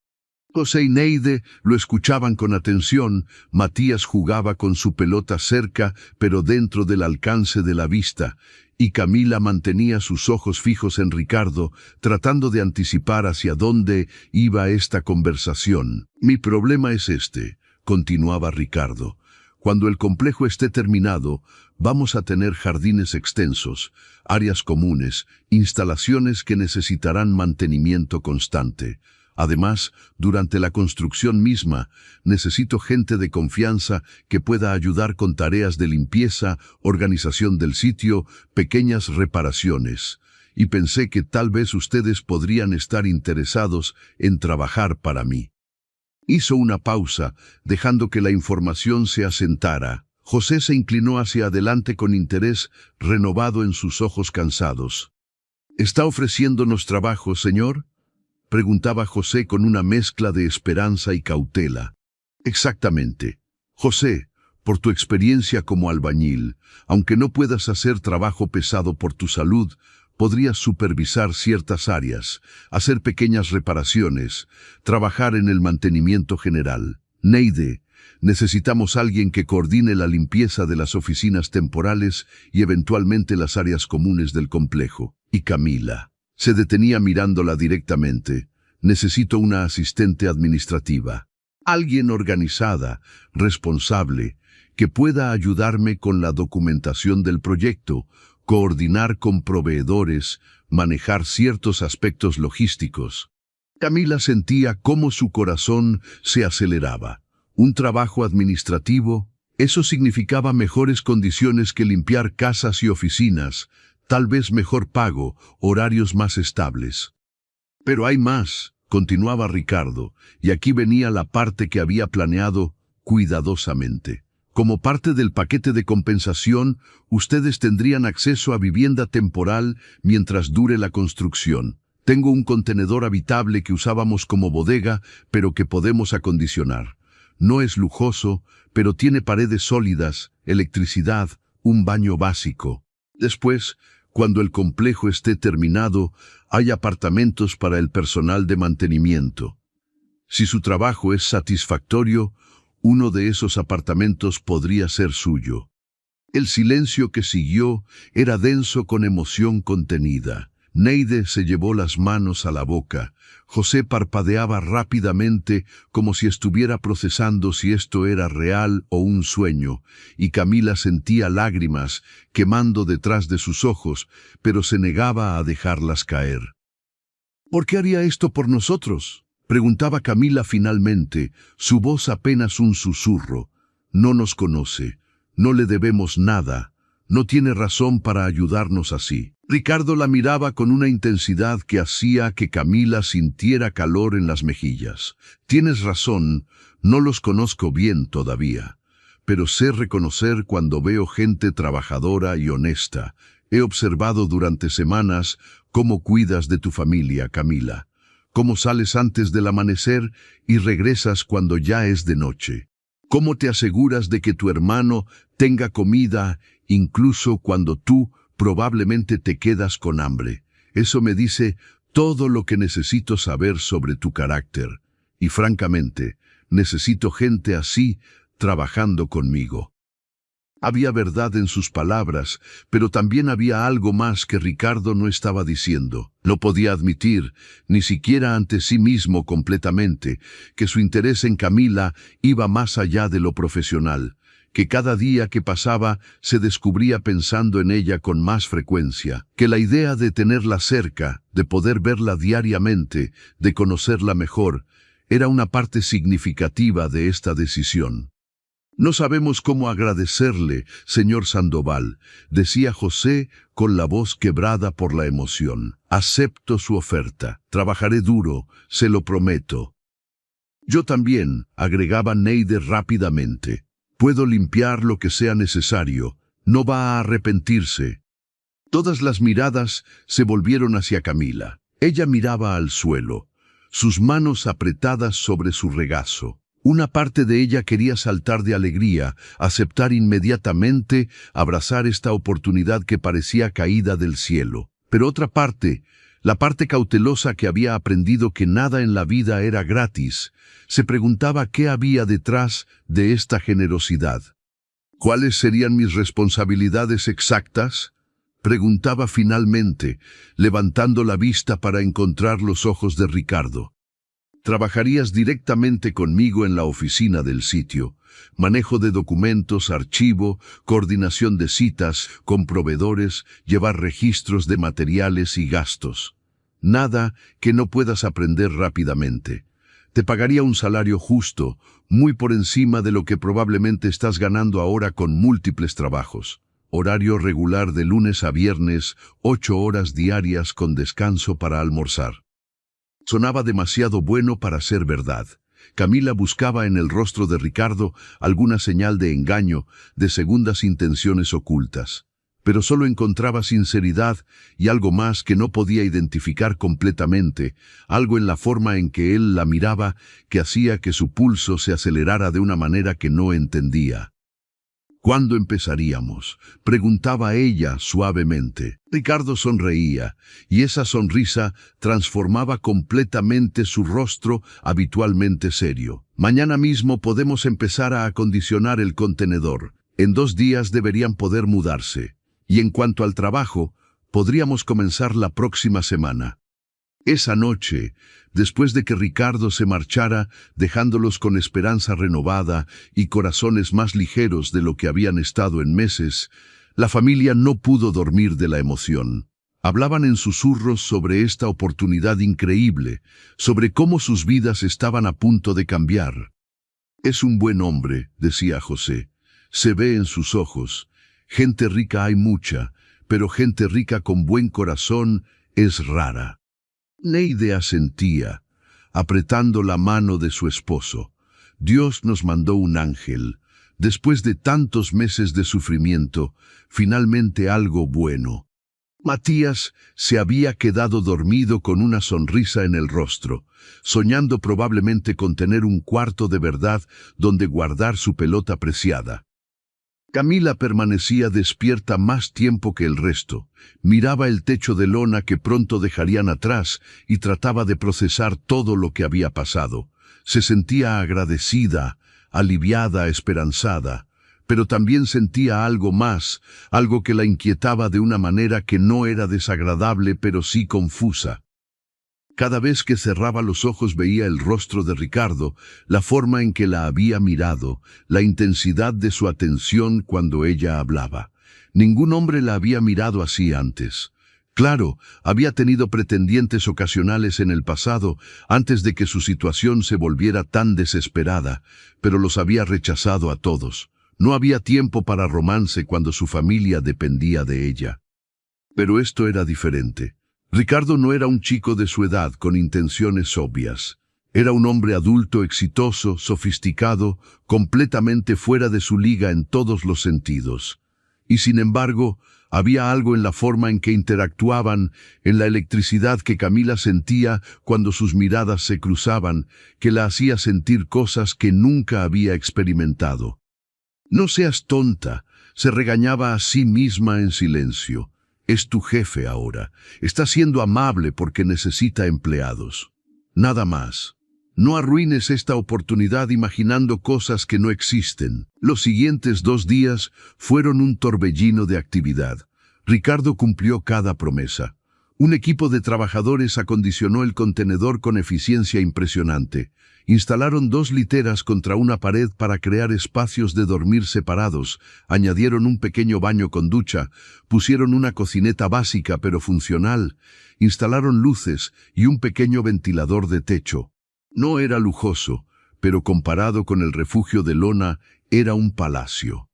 José y Neide lo escuchaban con atención. Matías jugaba con su pelota cerca, pero dentro del alcance de la vista, y Camila mantenía sus ojos fijos en Ricardo, tratando de anticipar hacia dónde iba esta conversación. «Mi problema es este», continuaba Ricardo. «Cuando el complejo esté terminado, vamos a tener jardines extensos, áreas comunes, instalaciones que necesitarán mantenimiento constante. Además, durante la construcción misma, necesito gente de confianza que pueda ayudar con tareas de limpieza, organización del sitio, pequeñas reparaciones. Y pensé que tal vez ustedes podrían estar interesados en trabajar para mí». Hizo una pausa, dejando que la información se asentara. José se inclinó hacia adelante con interés renovado en sus ojos cansados. «¿Está ofreciéndonos trabajo, señor?», preguntaba José con una mezcla de esperanza y cautela. «Exactamente. José, por tu experiencia como albañil, aunque no puedas hacer trabajo pesado por tu salud, podrías supervisar ciertas áreas, hacer pequeñas reparaciones, trabajar en el mantenimiento general. Neide, necesitamos alguien que coordine la limpieza de las oficinas temporales y eventualmente las áreas comunes del complejo. Y Camila». Se detenía mirándola directamente. «Necesito una asistente administrativa. Alguien organizada, responsable, que pueda ayudarme con la documentación del proyecto, coordinar con proveedores, manejar ciertos aspectos logísticos». Camila sentía cómo su corazón se aceleraba. Un trabajo administrativo, eso significaba mejores condiciones que limpiar casas y oficinas, tal vez mejor pago, horarios más estables. «Pero hay más», continuaba Ricardo, y aquí venía la parte que había planeado cuidadosamente. «Como parte del paquete de compensación, ustedes tendrían acceso a vivienda temporal mientras dure la construcción. Tengo un contenedor habitable que usábamos como bodega, pero que podemos acondicionar. No es lujoso, pero tiene paredes sólidas, electricidad, un baño básico. Después, Cuando el complejo esté terminado, hay apartamentos para el personal de mantenimiento. Si su trabajo es satisfactorio, uno de esos apartamentos podría ser suyo. El silencio que siguió era denso con emoción contenida. Neide se llevó las manos a la boca. José parpadeaba rápidamente como si estuviera procesando si esto era real o un sueño, y Camila sentía lágrimas quemando detrás de sus ojos, pero se negaba a dejarlas caer. ¿Por qué haría esto por nosotros?, preguntaba Camila finalmente, su voz apenas un susurro. No nos conoce, no le debemos nada, no tiene razón para ayudarnos así. Ricardo la miraba con una intensidad que hacía que Camila sintiera calor en las mejillas. Tienes razón, no los conozco bien todavía, pero sé reconocer cuando veo gente trabajadora y honesta. He observado durante semanas cómo cuidas de tu familia, Camila, cómo sales antes del amanecer y regresas cuando ya es de noche. ¿Cómo te aseguras de que tu hermano tenga comida incluso cuando tú probablemente te quedas con hambre? Eso me dice todo lo que necesito saber sobre tu carácter. Y francamente, necesito gente así trabajando conmigo. Había verdad en sus palabras, pero también había algo más que Ricardo no estaba diciendo. No podía admitir, ni siquiera ante sí mismo completamente, que su interés en Camila iba más allá de lo profesional, que cada día que pasaba se descubría pensando en ella con más frecuencia, que la idea de tenerla cerca, de poder verla diariamente, de conocerla mejor, era una parte significativa de esta decisión. No sabemos cómo agradecerle, señor Sandoval, decía José con la voz quebrada por la emoción. Acepto su oferta. Trabajaré duro, se lo prometo. Yo también, agregaba Neide rápidamente. Puedo limpiar lo que sea necesario. No va a arrepentirse. Todas las miradas se volvieron hacia Camila. Ella miraba al suelo, sus manos apretadas sobre su regazo. Una parte de ella quería saltar de alegría, aceptar inmediatamente, abrazar esta oportunidad que parecía caída del cielo. Pero otra parte, la parte cautelosa que había aprendido que nada en la vida era gratis, se preguntaba qué había detrás de esta generosidad. ¿Cuáles serían mis responsabilidades exactas?, preguntaba finalmente, levantando la vista para encontrar los ojos de Ricardo. Trabajarías directamente conmigo en la oficina del sitio. Manejo de documentos, archivo, coordinación de citas con proveedores, llevar registros de materiales y gastos. Nada que no puedas aprender rápidamente. Te pagaría un salario justo, muy por encima de lo que probablemente estás ganando ahora con múltiples trabajos. Horario regular de lunes a viernes, 8 horas diarias con descanso para almorzar. Sonaba demasiado bueno para ser verdad. Camila buscaba en el rostro de Ricardo alguna señal de engaño, de segundas intenciones ocultas. Pero solo encontraba sinceridad y algo más que no podía identificar completamente, algo en la forma en que él la miraba que hacía que su pulso se acelerara de una manera que no entendía. ¿Cuándo empezaríamos?, preguntaba ella suavemente. Ricardo sonreía, y esa sonrisa transformaba completamente su rostro habitualmente serio. Mañana mismo podemos empezar a acondicionar el contenedor. En 2 días deberían poder mudarse. Y en cuanto al trabajo, podríamos comenzar la próxima semana. Esa noche, después de que Ricardo se marchara, dejándolos con esperanza renovada y corazones más ligeros de lo que habían estado en meses, la familia no pudo dormir de la emoción. Hablaban en susurros sobre esta oportunidad increíble, sobre cómo sus vidas estaban a punto de cambiar. Es un buen hombre, decía José. Se ve en sus ojos. Gente rica hay mucha, pero gente rica con buen corazón es rara. Neide asentía, apretando la mano de su esposo. Dios nos mandó un ángel. Después de tantos meses de sufrimiento, finalmente algo bueno. Matías se había quedado dormido con una sonrisa en el rostro, soñando probablemente con tener un cuarto de verdad donde guardar su pelota preciada. Camila permanecía despierta más tiempo que el resto. Miraba el techo de lona que pronto dejarían atrás y trataba de procesar todo lo que había pasado. Se sentía agradecida, aliviada, esperanzada, pero también sentía algo más, algo que la inquietaba de una manera que no era desagradable pero sí confusa. Cada vez que cerraba los ojos veía el rostro de Ricardo, la forma en que la había mirado, la intensidad de su atención cuando ella hablaba. Ningún hombre la había mirado así antes. Claro, había tenido pretendientes ocasionales en el pasado, antes de que su situación se volviera tan desesperada, pero los había rechazado a todos. No había tiempo para romance cuando su familia dependía de ella. Pero esto era diferente. Ricardo no era un chico de su edad con intenciones obvias. Era un hombre adulto, exitoso, sofisticado, completamente fuera de su liga en todos los sentidos. Y sin embargo, había algo en la forma en que interactuaban, en la electricidad que Camila sentía cuando sus miradas se cruzaban, que la hacía sentir cosas que nunca había experimentado. «No seas tonta», se regañaba a sí misma en silencio. «Es tu jefe ahora. Está siendo amable porque necesita empleados. Nada más. No arruines esta oportunidad imaginando cosas que no existen». Los siguientes 2 días fueron un torbellino de actividad. Ricardo cumplió cada promesa. Un equipo de trabajadores acondicionó el contenedor con eficiencia impresionante. Instalaron 2 literas contra una pared para crear espacios de dormir separados, añadieron un pequeño baño con ducha, pusieron una cocineta básica pero funcional, instalaron luces y un pequeño ventilador de techo. No era lujoso, pero comparado con el refugio de lona, era un palacio.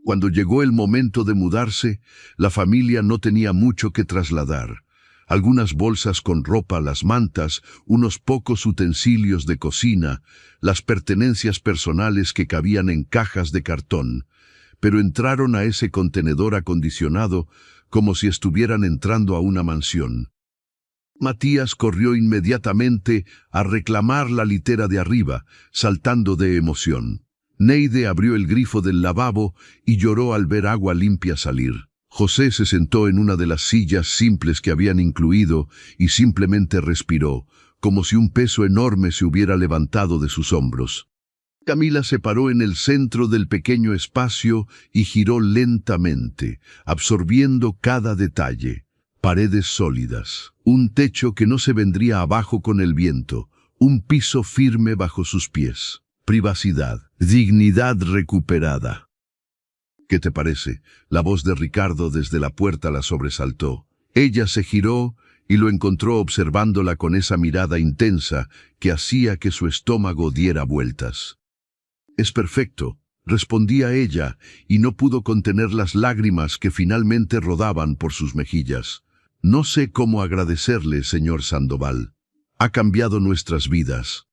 Cuando llegó el momento de mudarse, la familia no tenía mucho que trasladar. Algunas bolsas con ropa, las mantas, unos pocos utensilios de cocina, las pertenencias personales que cabían en cajas de cartón, pero entraron a ese contenedor acondicionado como si estuvieran entrando a una mansión. Matías corrió inmediatamente a reclamar la litera de arriba, saltando de emoción. Neide abrió el grifo del lavabo y lloró al ver agua limpia salir. José se sentó en una de las sillas simples que habían incluido y simplemente respiró, como si un peso enorme se hubiera levantado de sus hombros. Camila se paró en el centro del pequeño espacio y giró lentamente, absorbiendo cada detalle. Paredes sólidas, un techo que no se vendría abajo con el viento, un piso firme bajo sus pies. Privacidad, dignidad recuperada. «¿Qué te parece?», la voz de Ricardo desde la puerta la sobresaltó. Ella se giró y lo encontró observándola con esa mirada intensa que hacía que su estómago diera vueltas. «Es perfecto», respondía ella, y no pudo contener las lágrimas que finalmente rodaban por sus mejillas. «No sé cómo agradecerle, señor Sandoval. Ha cambiado nuestras vidas».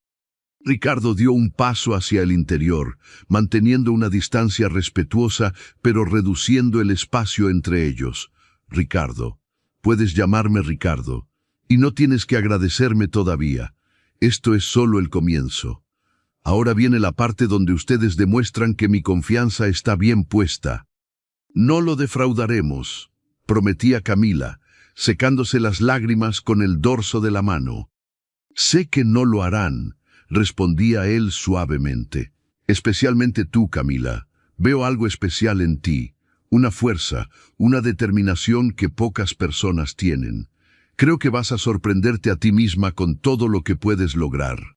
Ricardo dio un paso hacia el interior, manteniendo una distancia respetuosa, pero reduciendo el espacio entre ellos. «Ricardo, puedes llamarme Ricardo, y no tienes que agradecerme todavía. Esto es solo el comienzo. Ahora viene la parte donde ustedes demuestran que mi confianza está bien puesta». «No lo defraudaremos», prometía Camila, secándose las lágrimas con el dorso de la mano. «Sé que no lo harán», respondía él suavemente. «Especialmente tú, Camila. Veo algo especial en ti, una fuerza, una determinación que pocas personas tienen. Creo que vas a sorprenderte a ti misma con todo lo que puedes lograr».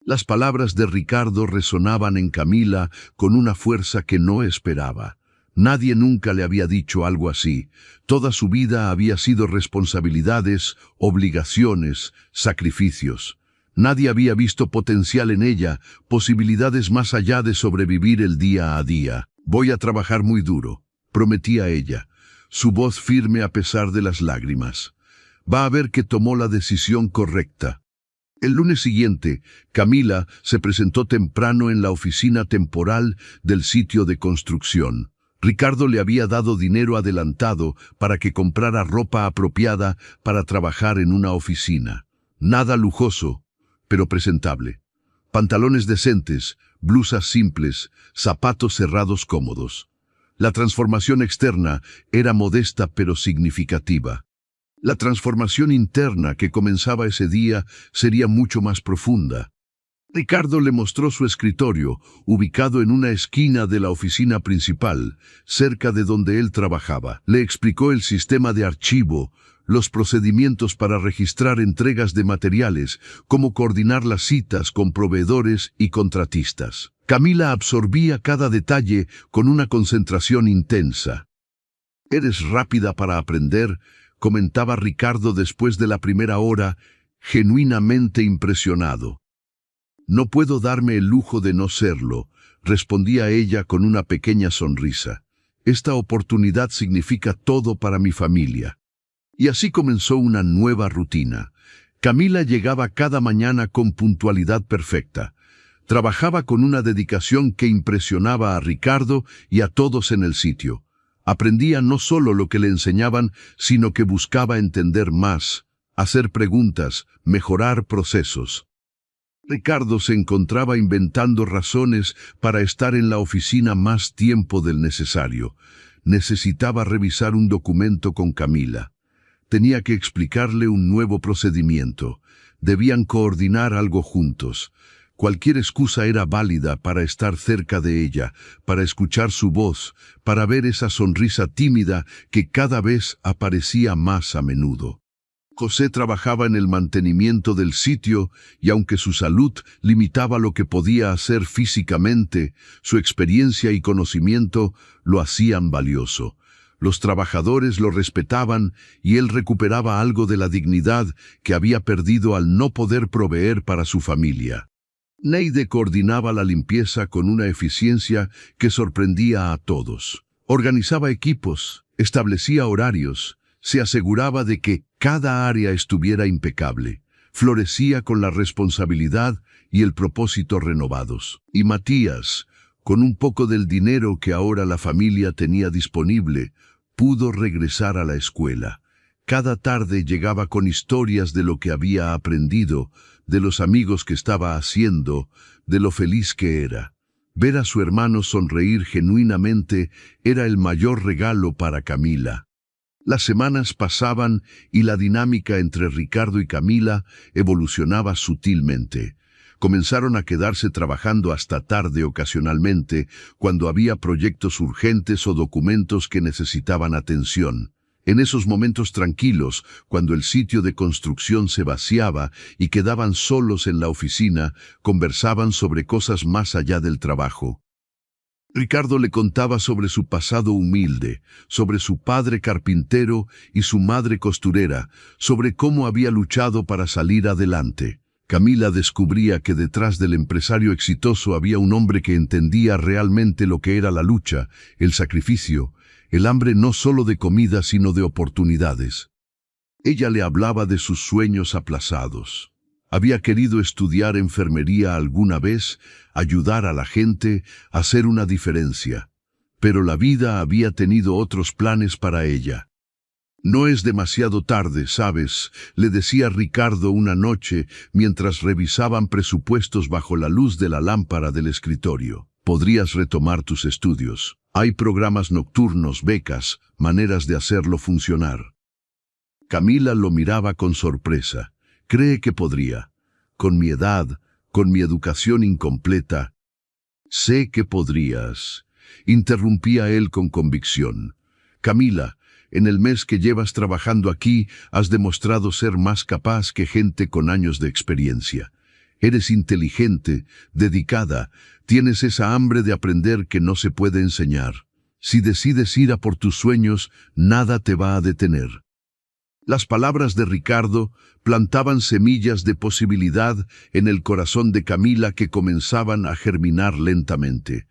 Las palabras de Ricardo resonaban en Camila con una fuerza que no esperaba. Nadie nunca le había dicho algo así. Toda su vida había sido responsabilidades, obligaciones, sacrificios. Nadie había visto potencial en ella, posibilidades más allá de sobrevivir el día a día. «Voy a trabajar muy duro», prometía ella, su voz firme a pesar de las lágrimas. «Va a ver que tomó la decisión correcta». El lunes siguiente, Camila se presentó temprano en la oficina temporal del sitio de construcción. Ricardo le había dado dinero adelantado para que comprara ropa apropiada para trabajar en una oficina. Nada lujoso, pero presentable. Pantalones decentes, blusas simples, zapatos cerrados cómodos. La transformación externa era modesta pero significativa. La transformación interna que comenzaba ese día sería mucho más profunda. Ricardo le mostró su escritorio, ubicado en una esquina de la oficina principal, cerca de donde él trabajaba. Le explicó el sistema de archivo, los procedimientos para registrar entregas de materiales, cómo coordinar las citas con proveedores y contratistas. Camila absorbía cada detalle con una concentración intensa. «Eres rápida para aprender», comentaba Ricardo después de la primera hora, genuinamente impresionado. «No puedo darme el lujo de no serlo», respondía ella con una pequeña sonrisa. «Esta oportunidad significa todo para mi familia». Y así comenzó una nueva rutina. Camila llegaba cada mañana con puntualidad perfecta. Trabajaba con una dedicación que impresionaba a Ricardo y a todos en el sitio. Aprendía no solo lo que le enseñaban, sino que buscaba entender más, hacer preguntas, mejorar procesos. Ricardo se encontraba inventando razones para estar en la oficina más tiempo del necesario. Necesitaba revisar un documento con Camila. Tenía que explicarle un nuevo procedimiento. Debían coordinar algo juntos. Cualquier excusa era válida para estar cerca de ella, para escuchar su voz, para ver esa sonrisa tímida que cada vez aparecía más a menudo. José trabajaba en el mantenimiento del sitio y aunque su salud limitaba lo que podía hacer físicamente, su experiencia y conocimiento lo hacían valioso. Los trabajadores lo respetaban y él recuperaba algo de la dignidad que había perdido al no poder proveer para su familia. Neide coordinaba la limpieza con una eficiencia que sorprendía a todos. Organizaba equipos, establecía horarios, se aseguraba de que cada área estuviera impecable. Florecía con la responsabilidad y el propósito renovados. Y Matías, con un poco del dinero que ahora la familia tenía disponible, pudo regresar a la escuela. Cada tarde llegaba con historias de lo que había aprendido, de los amigos que estaba haciendo, de lo feliz que era. Ver a su hermano sonreír genuinamente era el mayor regalo para Camila. Las semanas pasaban y la dinámica entre Ricardo y Camila evolucionaba sutilmente. Comenzaron a quedarse trabajando hasta tarde ocasionalmente, cuando había proyectos urgentes o documentos que necesitaban atención. En esos momentos tranquilos, cuando el sitio de construcción se vaciaba y quedaban solos en la oficina, conversaban sobre cosas más allá del trabajo. Ricardo le contaba sobre su pasado humilde, sobre su padre carpintero y su madre costurera, sobre cómo había luchado para salir adelante. Camila descubría que detrás del empresario exitoso había un hombre que entendía realmente lo que era la lucha, el sacrificio, el hambre no solo de comida sino de oportunidades. Ella le hablaba de sus sueños aplazados. Había querido estudiar enfermería alguna vez, ayudar a la gente, hacer una diferencia. Pero la vida había tenido otros planes para ella. «No es demasiado tarde, ¿sabes?», le decía Ricardo una noche mientras revisaban presupuestos bajo la luz de la lámpara del escritorio. «Podrías retomar tus estudios. Hay programas nocturnos, becas, maneras de hacerlo funcionar». Camila lo miraba con sorpresa. «¿Cree que podría? Con mi edad, con mi educación incompleta». «Sé que podrías», interrumpía él con convicción. «Camila, en el mes que llevas trabajando aquí, has demostrado ser más capaz que gente con años de experiencia. Eres inteligente, dedicada, tienes esa hambre de aprender que no se puede enseñar. Si decides ir a por tus sueños, nada te va a detener». Las palabras de Ricardo plantaban semillas de posibilidad en el corazón de Camila que comenzaban a germinar lentamente.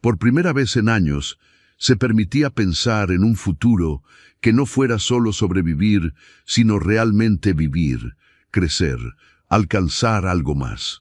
Por primera vez en años, se permitía pensar en un futuro que no fuera solo sobrevivir, sino realmente vivir, crecer, alcanzar algo más.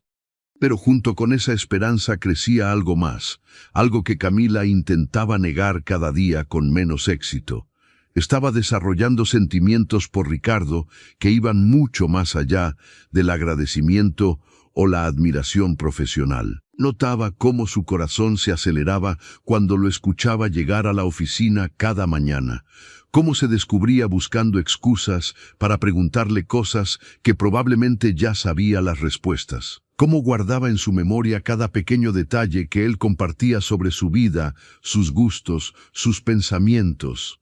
Pero junto con esa esperanza crecía algo más, algo que Camila intentaba negar cada día con menos éxito. Estaba desarrollando sentimientos por Ricardo que iban mucho más allá del agradecimiento o la admiración profesional. Notaba cómo su corazón se aceleraba cuando lo escuchaba llegar a la oficina cada mañana, cómo se descubría buscando excusas para preguntarle cosas que probablemente ya sabía las respuestas, cómo guardaba en su memoria cada pequeño detalle que él compartía sobre su vida, sus gustos, sus pensamientos.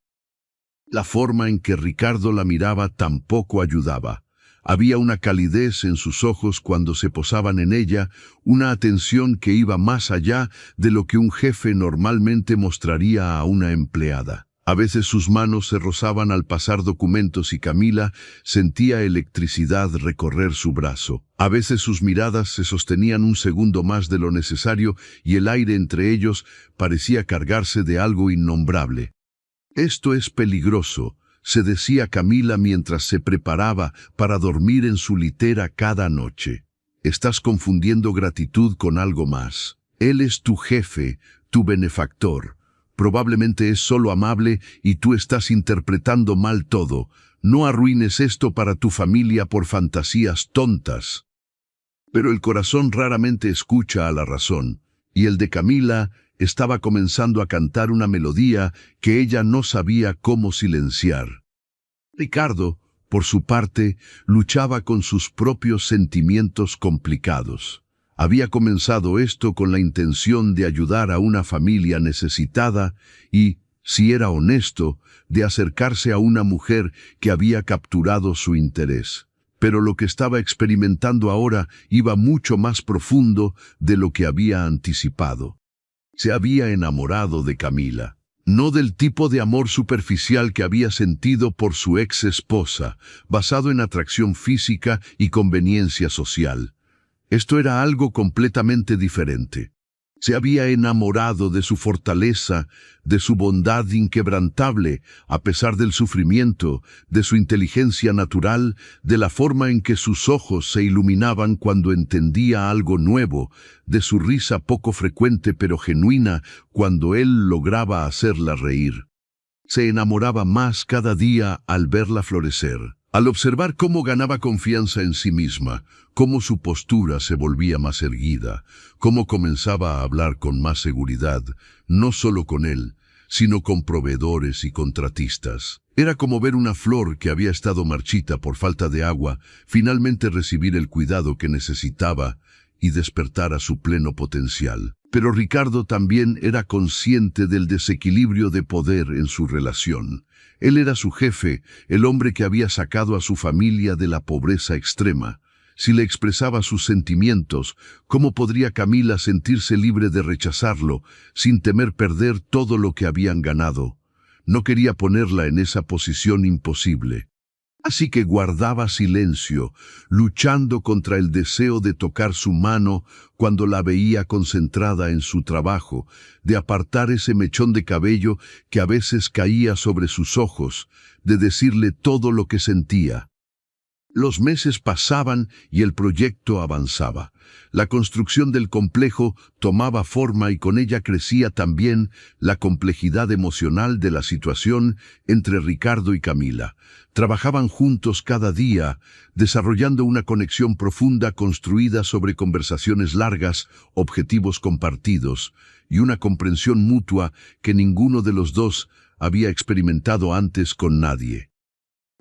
La forma en que Ricardo la miraba tampoco ayudaba. Había una calidez en sus ojos cuando se posaban en ella, una atención que iba más allá de lo que un jefe normalmente mostraría a una empleada. A veces sus manos se rozaban al pasar documentos y Camila sentía electricidad recorrer su brazo. A veces sus miradas se sostenían un segundo más de lo necesario y el aire entre ellos parecía cargarse de algo innombrable. «Esto es peligroso», se decía Camila mientras se preparaba para dormir en su litera cada noche. «Estás confundiendo gratitud con algo más. Él es tu jefe, tu benefactor. Probablemente es solo amable y tú estás interpretando mal todo. No arruines esto para tu familia por fantasías tontas». Pero el corazón raramente escucha a la razón, y el de Camila estaba comenzando a cantar una melodía que ella no sabía cómo silenciar. Ricardo, por su parte, luchaba con sus propios sentimientos complicados. Había comenzado esto con la intención de ayudar a una familia necesitada y, si era honesto, de acercarse a una mujer que había capturado su interés. Pero lo que estaba experimentando ahora iba mucho más profundo de lo que había anticipado. Se había enamorado de Camila, no del tipo de amor superficial que había sentido por su ex esposa, basado en atracción física y conveniencia social. Esto era algo completamente diferente. Se había enamorado de su fortaleza, de su bondad inquebrantable, a pesar del sufrimiento, de su inteligencia natural, de la forma en que sus ojos se iluminaban cuando entendía algo nuevo, de su risa poco frecuente pero genuina cuando él lograba hacerla reír. Se enamoraba más cada día al verla florecer, al observar cómo ganaba confianza en sí misma, cómo su postura se volvía más erguida, cómo comenzaba a hablar con más seguridad, no solo con él, sino con proveedores y contratistas. Era como ver una flor que había estado marchita por falta de agua, finalmente recibir el cuidado que necesitaba y despertar a su pleno potencial. Pero Ricardo también era consciente del desequilibrio de poder en su relación. Él era su jefe, el hombre que había sacado a su familia de la pobreza extrema. Si le expresaba sus sentimientos, ¿cómo podría Camila sentirse libre de rechazarlo, sin temer perder todo lo que habían ganado? No quería ponerla en esa posición imposible. Así que guardaba silencio, luchando contra el deseo de tocar su mano cuando la veía concentrada en su trabajo, de apartar ese mechón de cabello que a veces caía sobre sus ojos, de decirle todo lo que sentía. Los meses pasaban y el proyecto avanzaba. La construcción del complejo tomaba forma y con ella crecía también la complejidad emocional de la situación entre Ricardo y Camila. Trabajaban juntos cada día, desarrollando una conexión profunda construida sobre conversaciones largas, objetivos compartidos y una comprensión mutua que ninguno de los dos había experimentado antes con nadie.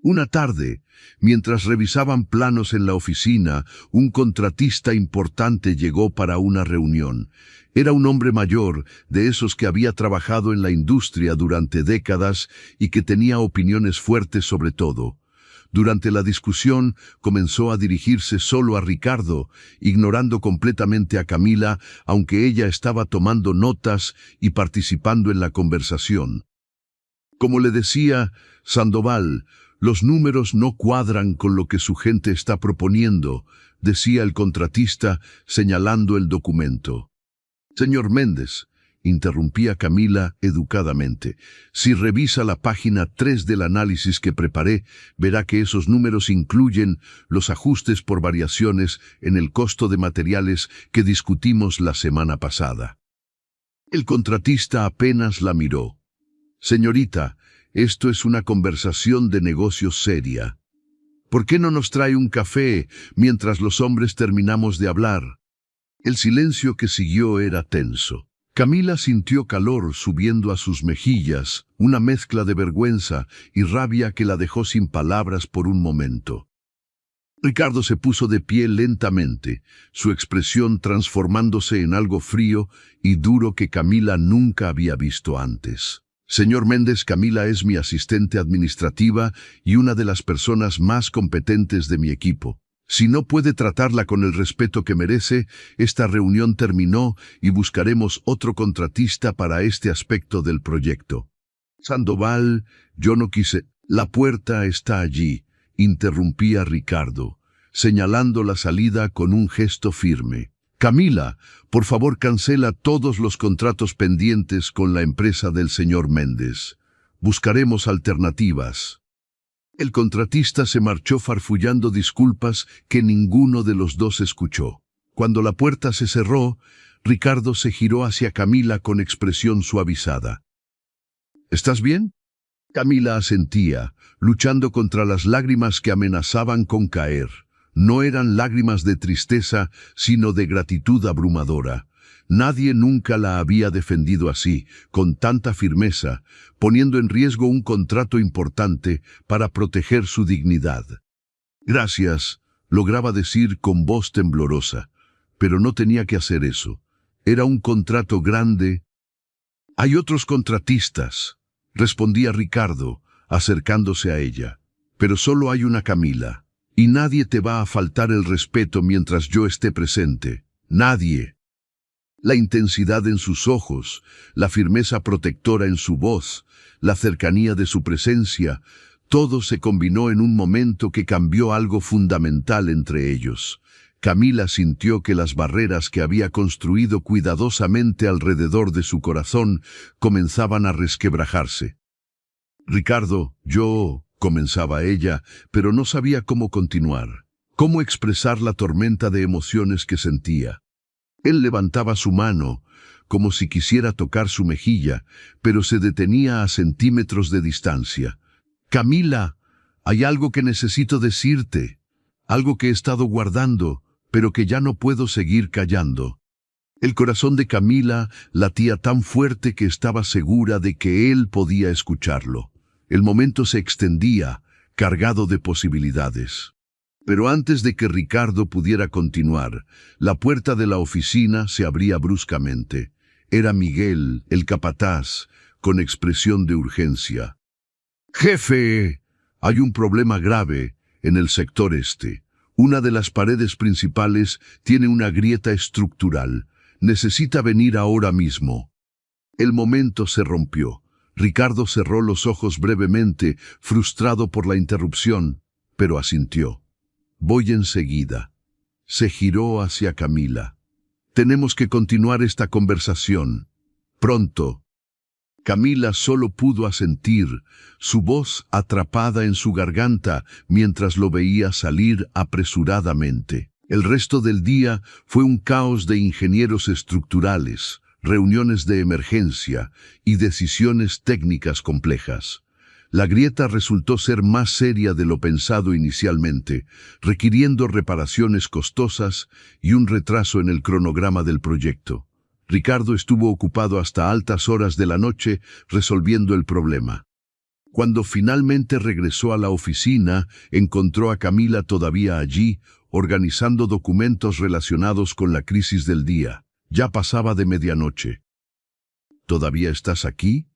Una tarde, mientras revisaban planos en la oficina, un contratista importante llegó para una reunión. Era un hombre mayor, de esos que había trabajado en la industria durante décadas y que tenía opiniones fuertes sobre todo. Durante la discusión, comenzó a dirigirse solo a Ricardo, ignorando completamente a Camila, aunque ella estaba tomando notas y participando en la conversación. Como le decía Sandoval, los números no cuadran con lo que su gente está proponiendo, decía el contratista, señalando el documento. Señor Méndez, interrumpía Camila educadamente, si revisa la página 3 del análisis que preparé, verá que esos números incluyen los ajustes por variaciones en el costo de materiales que discutimos la semana pasada. El contratista apenas la miró. Señorita, esto es una conversación de negocios seria. ¿Por qué no nos trae un café mientras los hombres terminamos de hablar? El silencio que siguió era tenso. Camila sintió calor subiendo a sus mejillas, una mezcla de vergüenza y rabia que la dejó sin palabras por un momento. Ricardo se puso de pie lentamente, su expresión transformándose en algo frío y duro que Camila nunca había visto antes. Señor Méndez, Camila es mi asistente administrativa y una de las personas más competentes de mi equipo. Si no puede tratarla con el respeto que merece, esta reunión terminó y buscaremos otro contratista para este aspecto del proyecto. Sandoval, yo no quise. La puerta está allí, interrumpía Ricardo, señalando la salida con un gesto firme. Camila, por favor cancela todos los contratos pendientes con la empresa del señor Méndez. Buscaremos alternativas. El contratista se marchó farfullando disculpas que ninguno de los dos escuchó. Cuando la puerta se cerró, Ricardo se giró hacia Camila con expresión suavizada. ¿Estás bien? Camila asentía, luchando contra las lágrimas que amenazaban con caer. No eran lágrimas de tristeza, sino de gratitud abrumadora. Nadie nunca la había defendido así, con tanta firmeza, poniendo en riesgo un contrato importante para proteger su dignidad. Gracias, lograba decir con voz temblorosa, pero no tenía que hacer eso. Era un contrato grande. Hay otros contratistas, respondía Ricardo, acercándose a ella, pero solo hay una Camila, y nadie te va a faltar el respeto mientras yo esté presente. Nadie. La intensidad en sus ojos, la firmeza protectora en su voz, la cercanía de su presencia, todo se combinó en un momento que cambió algo fundamental entre ellos. Camila sintió que las barreras que había construido cuidadosamente alrededor de su corazón comenzaban a resquebrajarse. Ricardo, comenzaba ella, pero no sabía cómo continuar, cómo expresar la tormenta de emociones que sentía. Él levantaba su mano, como si quisiera tocar su mejilla, pero se detenía a centímetros de distancia. Camila, hay algo que necesito decirte, algo que he estado guardando, pero que ya no puedo seguir callando. El corazón de Camila latía tan fuerte que estaba segura de que él podía escucharlo. El momento se extendía, cargado de posibilidades. Pero antes de que Ricardo pudiera continuar, la puerta de la oficina se abría bruscamente. Era Miguel, el capataz, con expresión de urgencia. «Jefe, hay un problema grave en el sector este. Una de las paredes principales tiene una grieta estructural. Necesita venir ahora mismo». El momento se rompió. Ricardo cerró los ojos brevemente, frustrado por la interrupción, pero asintió. «Voy enseguida». Se giró hacia Camila. «Tenemos que continuar esta conversación. Pronto». Camila solo pudo asentir, su voz atrapada en su garganta mientras lo veía salir apresuradamente. El resto del día fue un caos de ingenieros estructurales, reuniones de emergencia y decisiones técnicas complejas. La grieta resultó ser más seria de lo pensado inicialmente, requiriendo reparaciones costosas y un retraso en el cronograma del proyecto. Ricardo estuvo ocupado hasta altas horas de la noche resolviendo el problema. Cuando finalmente regresó a la oficina, encontró a Camila todavía allí, organizando documentos relacionados con la crisis del día. Ya pasaba de medianoche. «¿Todavía estás aquí?»,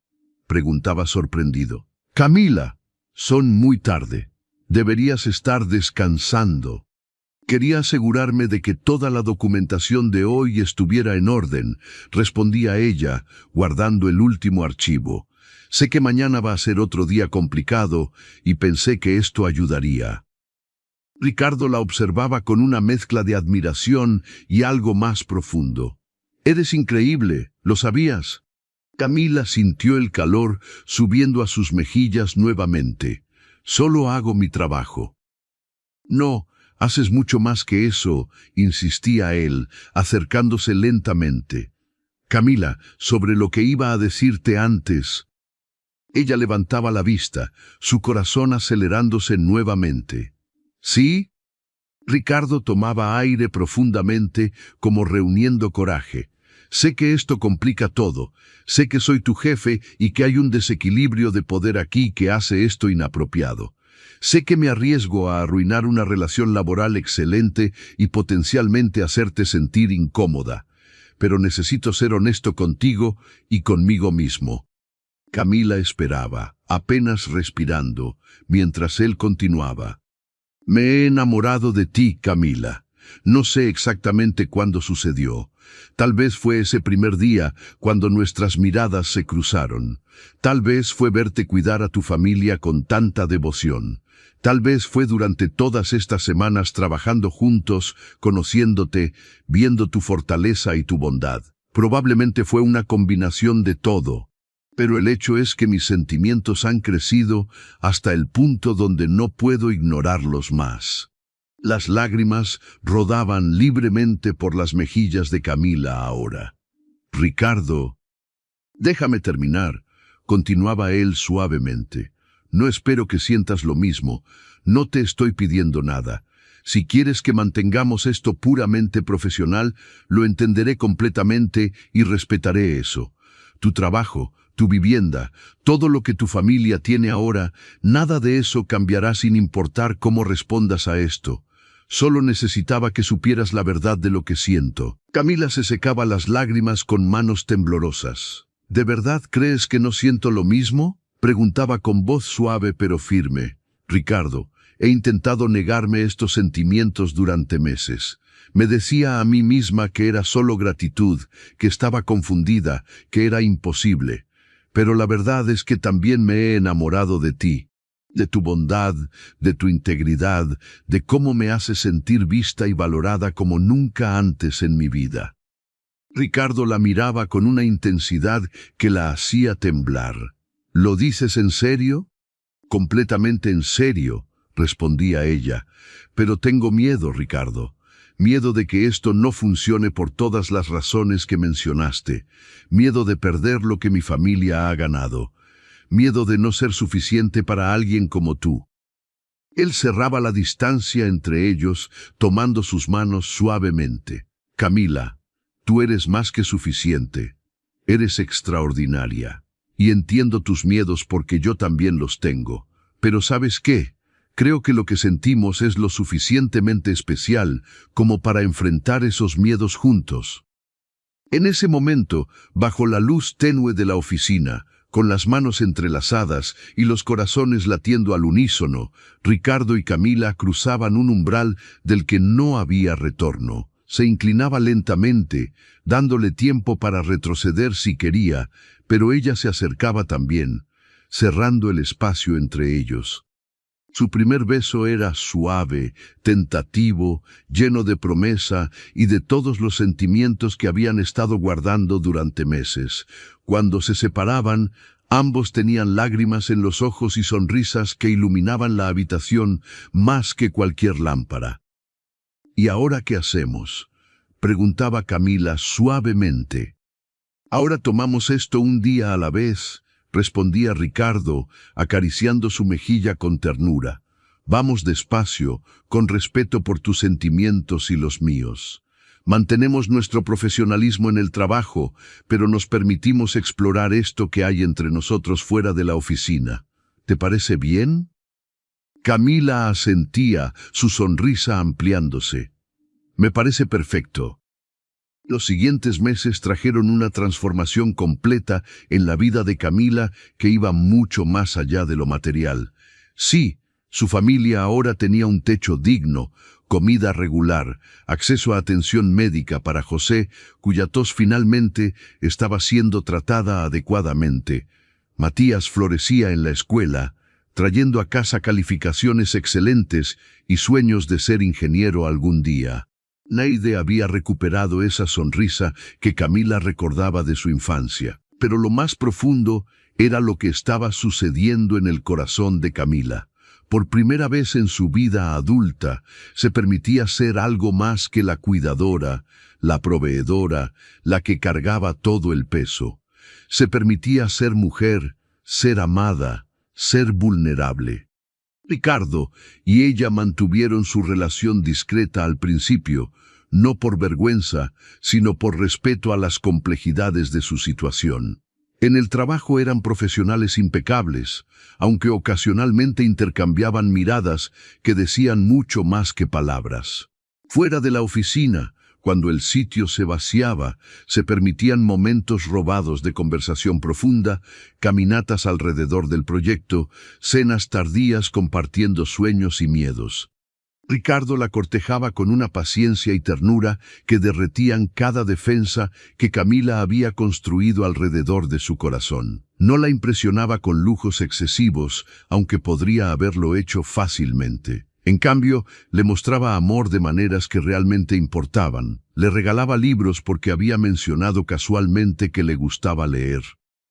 preguntaba sorprendido. «Camila, son muy tarde. Deberías estar descansando». «Quería asegurarme de que toda la documentación de hoy estuviera en orden», respondía ella, guardando el último archivo. «Sé que mañana va a ser otro día complicado y pensé que esto ayudaría». Ricardo la observaba con una mezcla de admiración y algo más profundo. «Eres increíble, ¿lo sabías?». Camila sintió el calor subiendo a sus mejillas nuevamente. «Solo hago mi trabajo». «No, haces mucho más que eso», insistía él, acercándose lentamente. «Camila, sobre lo que iba a decirte antes». Ella levantaba la vista, su corazón acelerándose nuevamente. «¿Sí?». Ricardo tomaba aire profundamente, como reuniendo coraje. Sé que esto complica todo. Sé que soy tu jefe y que hay un desequilibrio de poder aquí que hace esto inapropiado. Sé que me arriesgo a arruinar una relación laboral excelente y potencialmente hacerte sentir incómoda. Pero necesito ser honesto contigo y conmigo mismo. Camila esperaba, apenas respirando, mientras él continuaba. Me he enamorado de ti, Camila. No sé exactamente cuándo sucedió. Tal vez fue ese primer día, cuando nuestras miradas se cruzaron. Tal vez fue verte cuidar a tu familia con tanta devoción. Tal vez fue durante todas estas semanas trabajando juntos, conociéndote, viendo tu fortaleza y tu bondad. Probablemente fue una combinación de todo. Pero el hecho es que mis sentimientos han crecido hasta el punto donde no puedo ignorarlos más. Las lágrimas rodaban libremente por las mejillas de Camila ahora. Ricardo, déjame terminar, continuaba él suavemente. No espero que sientas lo mismo. No te estoy pidiendo nada. Si quieres que mantengamos esto puramente profesional, lo entenderé completamente y respetaré eso. Tu trabajo, tu vivienda, todo lo que tu familia tiene ahora, nada de eso cambiará sin importar cómo respondas a esto. Solo necesitaba que supieras la verdad de lo que siento. Camila se secaba las lágrimas con manos temblorosas. ¿De verdad crees que no siento lo mismo?, preguntaba con voz suave pero firme. Ricardo, he intentado negarme estos sentimientos durante meses. Me decía a mí misma que era solo gratitud, que estaba confundida, que era imposible. Pero la verdad es que también me he enamorado de ti, de tu bondad, de tu integridad, de cómo me haces sentir vista y valorada como nunca antes en mi vida. Ricardo la miraba con una intensidad que la hacía temblar. ¿Lo dices en serio? Completamente en serio, respondía ella. Pero tengo miedo, Ricardo. Miedo de que esto no funcione por todas las razones que mencionaste. Miedo de perder lo que mi familia ha ganado. Miedo de no ser suficiente para alguien como tú. Él cerraba la distancia entre ellos, tomando sus manos suavemente. Camila, tú eres más que suficiente. Eres extraordinaria. Y entiendo tus miedos porque yo también los tengo. Pero ¿sabes qué? Creo que lo que sentimos es lo suficientemente especial como para enfrentar esos miedos juntos. En ese momento, bajo la luz tenue de la oficina, con las manos entrelazadas y los corazones latiendo al unísono, Ricardo y Camila cruzaban un umbral del que no había retorno. Se inclinaba lentamente, dándole tiempo para retroceder si quería, pero ella se acercaba también, cerrando el espacio entre ellos. Su primer beso era suave, tentativo, lleno de promesa y de todos los sentimientos que habían estado guardando durante meses. Cuando se separaban, ambos tenían lágrimas en los ojos y sonrisas que iluminaban la habitación más que cualquier lámpara. ¿Y ahora qué hacemos?, preguntaba Camila suavemente. Ahora tomamos esto un día a la vez, respondía Ricardo, acariciando su mejilla con ternura. Vamos despacio, con respeto por tus sentimientos y los míos. Mantenemos nuestro profesionalismo en el trabajo, pero nos permitimos explorar esto que hay entre nosotros fuera de la oficina. ¿Te parece bien? Camila asentía, su sonrisa ampliándose. Me parece perfecto. Los siguientes meses trajeron una transformación completa en la vida de Camila que iba mucho más allá de lo material. Sí, su familia ahora tenía un techo digno, comida regular, acceso a atención médica para José, cuya tos finalmente estaba siendo tratada adecuadamente. Matías florecía en la escuela, trayendo a casa calificaciones excelentes y sueños de ser ingeniero algún día. Neide había recuperado esa sonrisa que Camila recordaba de su infancia, pero lo más profundo era lo que estaba sucediendo en el corazón de Camila. Por primera vez en su vida adulta, se permitía ser algo más que la cuidadora, la proveedora, la que cargaba todo el peso. Se permitía ser mujer, ser amada, ser vulnerable. Ricardo y ella mantuvieron su relación discreta al principio, no por vergüenza, sino por respeto a las complejidades de su situación. En el trabajo eran profesionales impecables, aunque ocasionalmente intercambiaban miradas que decían mucho más que palabras. Fuera de la oficina, cuando el sitio se vaciaba, se permitían momentos robados de conversación profunda, caminatas alrededor del proyecto, cenas tardías compartiendo sueños y miedos. Ricardo la cortejaba con una paciencia y ternura que derretían cada defensa que Camila había construido alrededor de su corazón. No la impresionaba con lujos excesivos, aunque podría haberlo hecho fácilmente. En cambio, le mostraba amor de maneras que realmente importaban. Le regalaba libros porque había mencionado casualmente que le gustaba leer.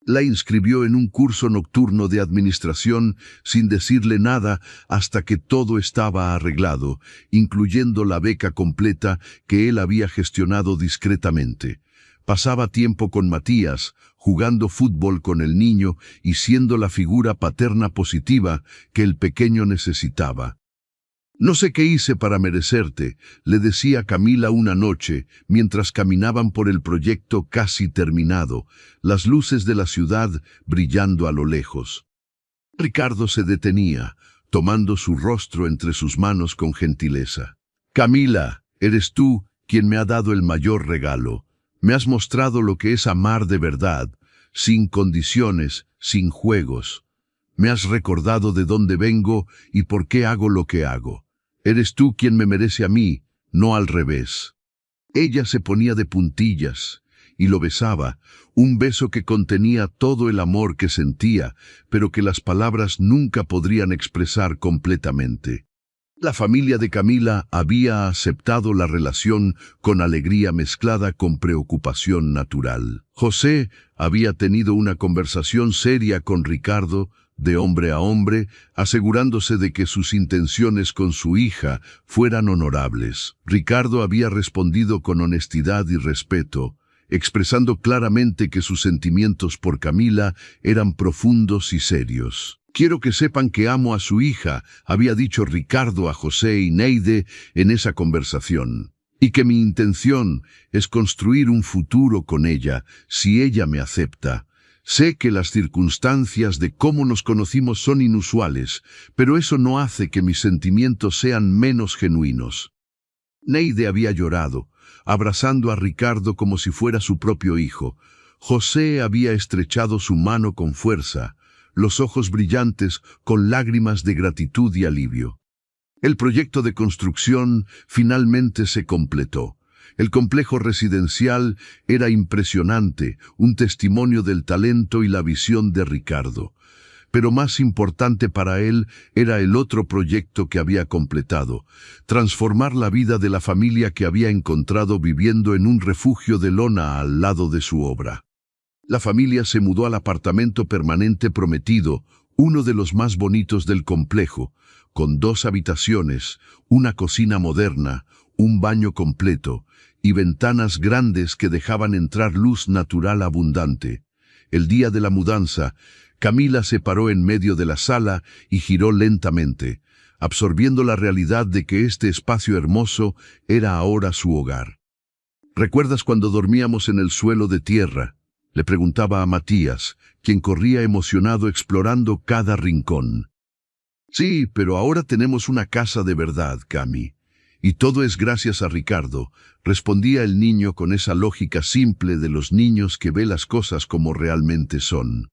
La inscribió en un curso nocturno de administración sin decirle nada hasta que todo estaba arreglado, incluyendo la beca completa que él había gestionado discretamente. Pasaba tiempo con Matías, jugando fútbol con el niño y siendo la figura paterna positiva que el pequeño necesitaba. «No sé qué hice para merecerte», le decía Camila una noche, mientras caminaban por el proyecto casi terminado, las luces de la ciudad brillando a lo lejos. Ricardo se detenía, tomando su rostro entre sus manos con gentileza. «Camila, eres tú quien me ha dado el mayor regalo. Me has mostrado lo que es amar de verdad, sin condiciones, sin juegos. Me has recordado de dónde vengo y por qué hago lo que hago. Eres tú quien me merece a mí, no al revés». Ella se ponía de puntillas y lo besaba, un beso que contenía todo el amor que sentía, pero que las palabras nunca podrían expresar completamente. La familia de Camila había aceptado la relación con alegría mezclada con preocupación natural. José había tenido una conversación seria con Ricardo, de hombre a hombre, asegurándose de que sus intenciones con su hija fueran honorables. Ricardo había respondido con honestidad y respeto, expresando claramente que sus sentimientos por Camila eran profundos y serios. «Quiero que sepan que amo a su hija», había dicho Ricardo a José y Neide en esa conversación, «y que mi intención es construir un futuro con ella, si ella me acepta. Sé que las circunstancias de cómo nos conocimos son inusuales, pero eso no hace que mis sentimientos sean menos genuinos». Neide había llorado, abrazando a Ricardo como si fuera su propio hijo. José había estrechado su mano con fuerza, los ojos brillantes con lágrimas de gratitud y alivio. El proyecto de construcción finalmente se completó. El complejo residencial era impresionante, un testimonio del talento y la visión de Ricardo. Pero más importante para él era el otro proyecto que había completado: transformar la vida de la familia que había encontrado viviendo en un refugio de lona al lado de su obra. La familia se mudó al apartamento permanente prometido, uno de los más bonitos del complejo, con 2 habitaciones, una cocina moderna, un baño completo y ventanas grandes que dejaban entrar luz natural abundante. El día de la mudanza, Camila se paró en medio de la sala y giró lentamente, absorbiendo la realidad de que este espacio hermoso era ahora su hogar. «¿Recuerdas cuando dormíamos en el suelo de tierra?», le preguntaba a Matías, quien corría emocionado explorando cada rincón. «Sí, pero ahora tenemos una casa de verdad, Cami. Y todo es gracias a Ricardo», respondía el niño con esa lógica simple de los niños que ve las cosas como realmente son.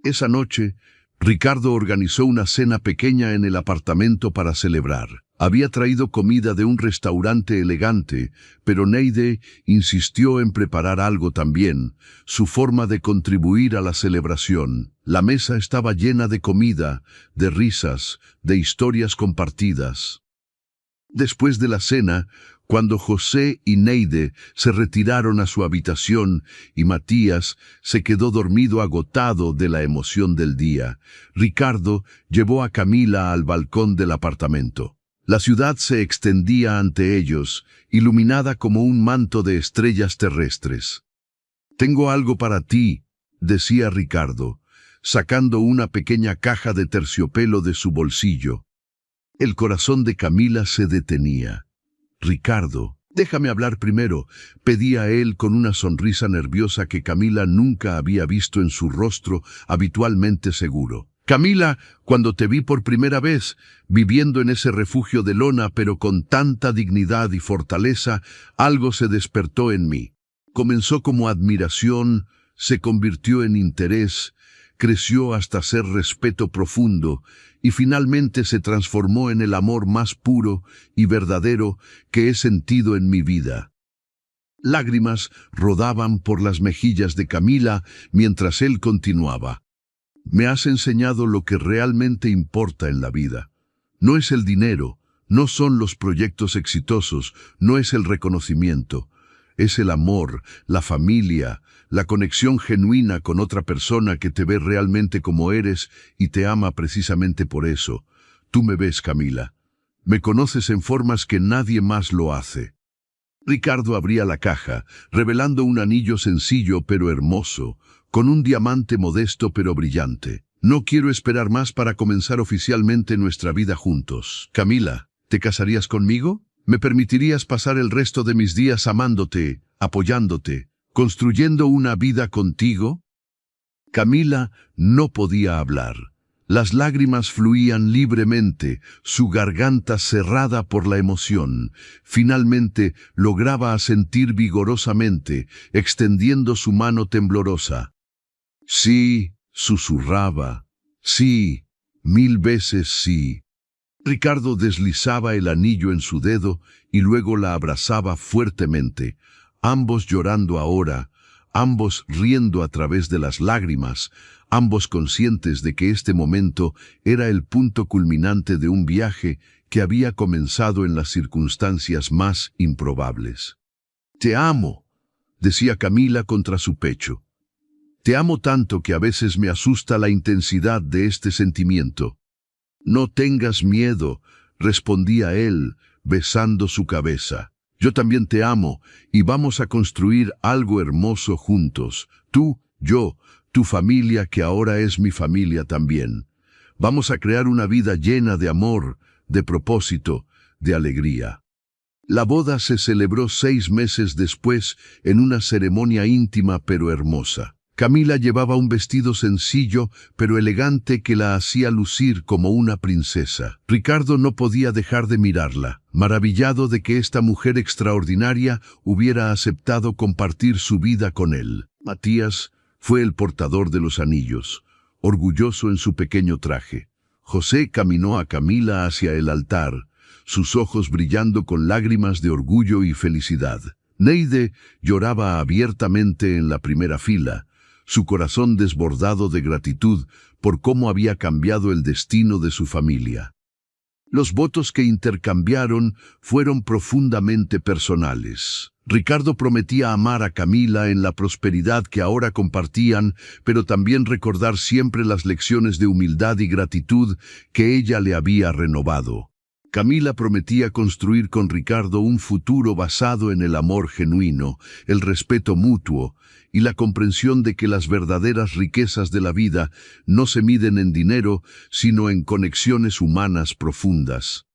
Esa noche, Ricardo organizó una cena pequeña en el apartamento para celebrar. Había traído comida de un restaurante elegante, pero Neide insistió en preparar algo también, su forma de contribuir a la celebración. La mesa estaba llena de comida, de risas, de historias compartidas. Después de la cena, cuando José y Neide se retiraron a su habitación y Matías se quedó dormido agotado de la emoción del día, Ricardo llevó a Camila al balcón del apartamento. La ciudad se extendía ante ellos, iluminada como un manto de estrellas terrestres. «Tengo algo para ti», decía Ricardo, sacando una pequeña caja de terciopelo de su bolsillo. El corazón de Camila se detenía. «Ricardo, déjame hablar primero», pedía él con una sonrisa nerviosa que Camila nunca había visto en su rostro habitualmente seguro. «Camila, cuando te vi por primera vez, viviendo en ese refugio de lona, pero con tanta dignidad y fortaleza, algo se despertó en mí. Comenzó como admiración, se convirtió en interés, creció hasta ser respeto profundo y finalmente se transformó en el amor más puro y verdadero que he sentido en mi vida». Lágrimas rodaban por las mejillas de Camila mientras él continuaba. «Me has enseñado lo que realmente importa en la vida. No es el dinero, no son los proyectos exitosos, no es el reconocimiento. Es el amor, la familia, la conexión genuina con otra persona que te ve realmente como eres y te ama precisamente por eso. Tú me ves, Camila. Me conoces en formas que nadie más lo hace». Ricardo abría la caja, revelando un anillo sencillo pero hermoso, con un diamante modesto pero brillante. «No quiero esperar más para comenzar oficialmente nuestra vida juntos. Camila, ¿te casarías conmigo? ¿Me permitirías pasar el resto de mis días amándote, apoyándote, construyendo una vida contigo?» Camila no podía hablar. Las lágrimas fluían libremente, su garganta cerrada por la emoción. Finalmente lograba asentir vigorosamente, extendiendo su mano temblorosa. «Sí», susurraba. «Sí, 1000 veces sí». Ricardo deslizaba el anillo en su dedo y luego la abrazaba fuertemente, ambos llorando ahora, ambos riendo a través de las lágrimas, ambos conscientes de que este momento era el punto culminante de un viaje que había comenzado en las circunstancias más improbables. «Te amo», decía Camila contra su pecho. «Te amo tanto que a veces me asusta la intensidad de este sentimiento». «No tengas miedo», respondía él, besando su cabeza. «Yo también te amo y vamos a construir algo hermoso juntos. Tú, yo, tu familia que ahora es mi familia también. Vamos a crear una vida llena de amor, de propósito, de alegría». La boda se celebró 6 meses después en una ceremonia íntima pero hermosa. Camila llevaba un vestido sencillo pero elegante que la hacía lucir como una princesa. Ricardo no podía dejar de mirarla, maravillado de que esta mujer extraordinaria hubiera aceptado compartir su vida con él. Matías fue el portador de los anillos, orgulloso en su pequeño traje. José caminó a Camila hacia el altar, sus ojos brillando con lágrimas de orgullo y felicidad. Neide lloraba abiertamente en la primera fila, su corazón desbordado de gratitud por cómo había cambiado el destino de su familia. Los votos que intercambiaron fueron profundamente personales. Ricardo prometía amar a Camila en la prosperidad que ahora compartían, pero también recordar siempre las lecciones de humildad y gratitud que ella le había renovado. Camila prometía construir con Ricardo un futuro basado en el amor genuino, el respeto mutuo y la comprensión de que las verdaderas riquezas de la vida no se miden en dinero, sino en conexiones humanas profundas.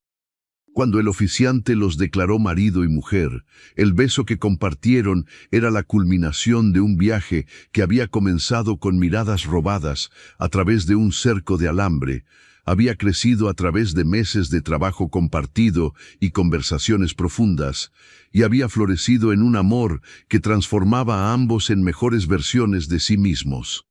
Cuando el oficiante los declaró marido y mujer, el beso que compartieron era la culminación de un viaje que había comenzado con miradas robadas a través de un cerco de alambre, había crecido a través de meses de trabajo compartido y conversaciones profundas, y había florecido en un amor que transformaba a ambos en mejores versiones de sí mismos.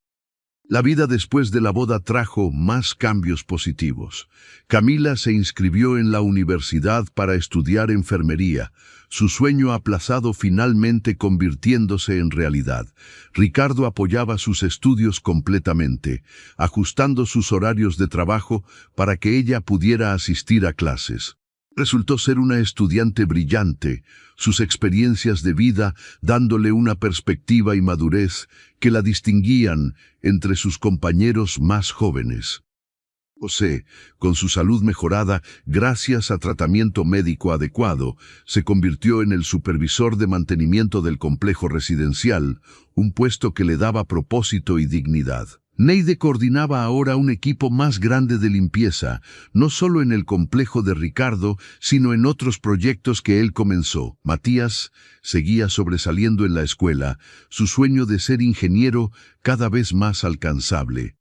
La vida después de la boda trajo más cambios positivos. Camila se inscribió en la universidad para estudiar enfermería, su sueño aplazado finalmente convirtiéndose en realidad. Ricardo apoyaba sus estudios completamente, ajustando sus horarios de trabajo para que ella pudiera asistir a clases. Resultó ser una estudiante brillante, sus experiencias de vida dándole una perspectiva y madurez que la distinguían entre sus compañeros más jóvenes. José, con su salud mejorada gracias a tratamiento médico adecuado, se convirtió en el supervisor de mantenimiento del complejo residencial, un puesto que le daba propósito y dignidad. Neide coordinaba ahora un equipo más grande de limpieza, no solo en el complejo de Ricardo, sino en otros proyectos que él comenzó. Matías seguía sobresaliendo en la escuela, su sueño de ser ingeniero cada vez más alcanzable.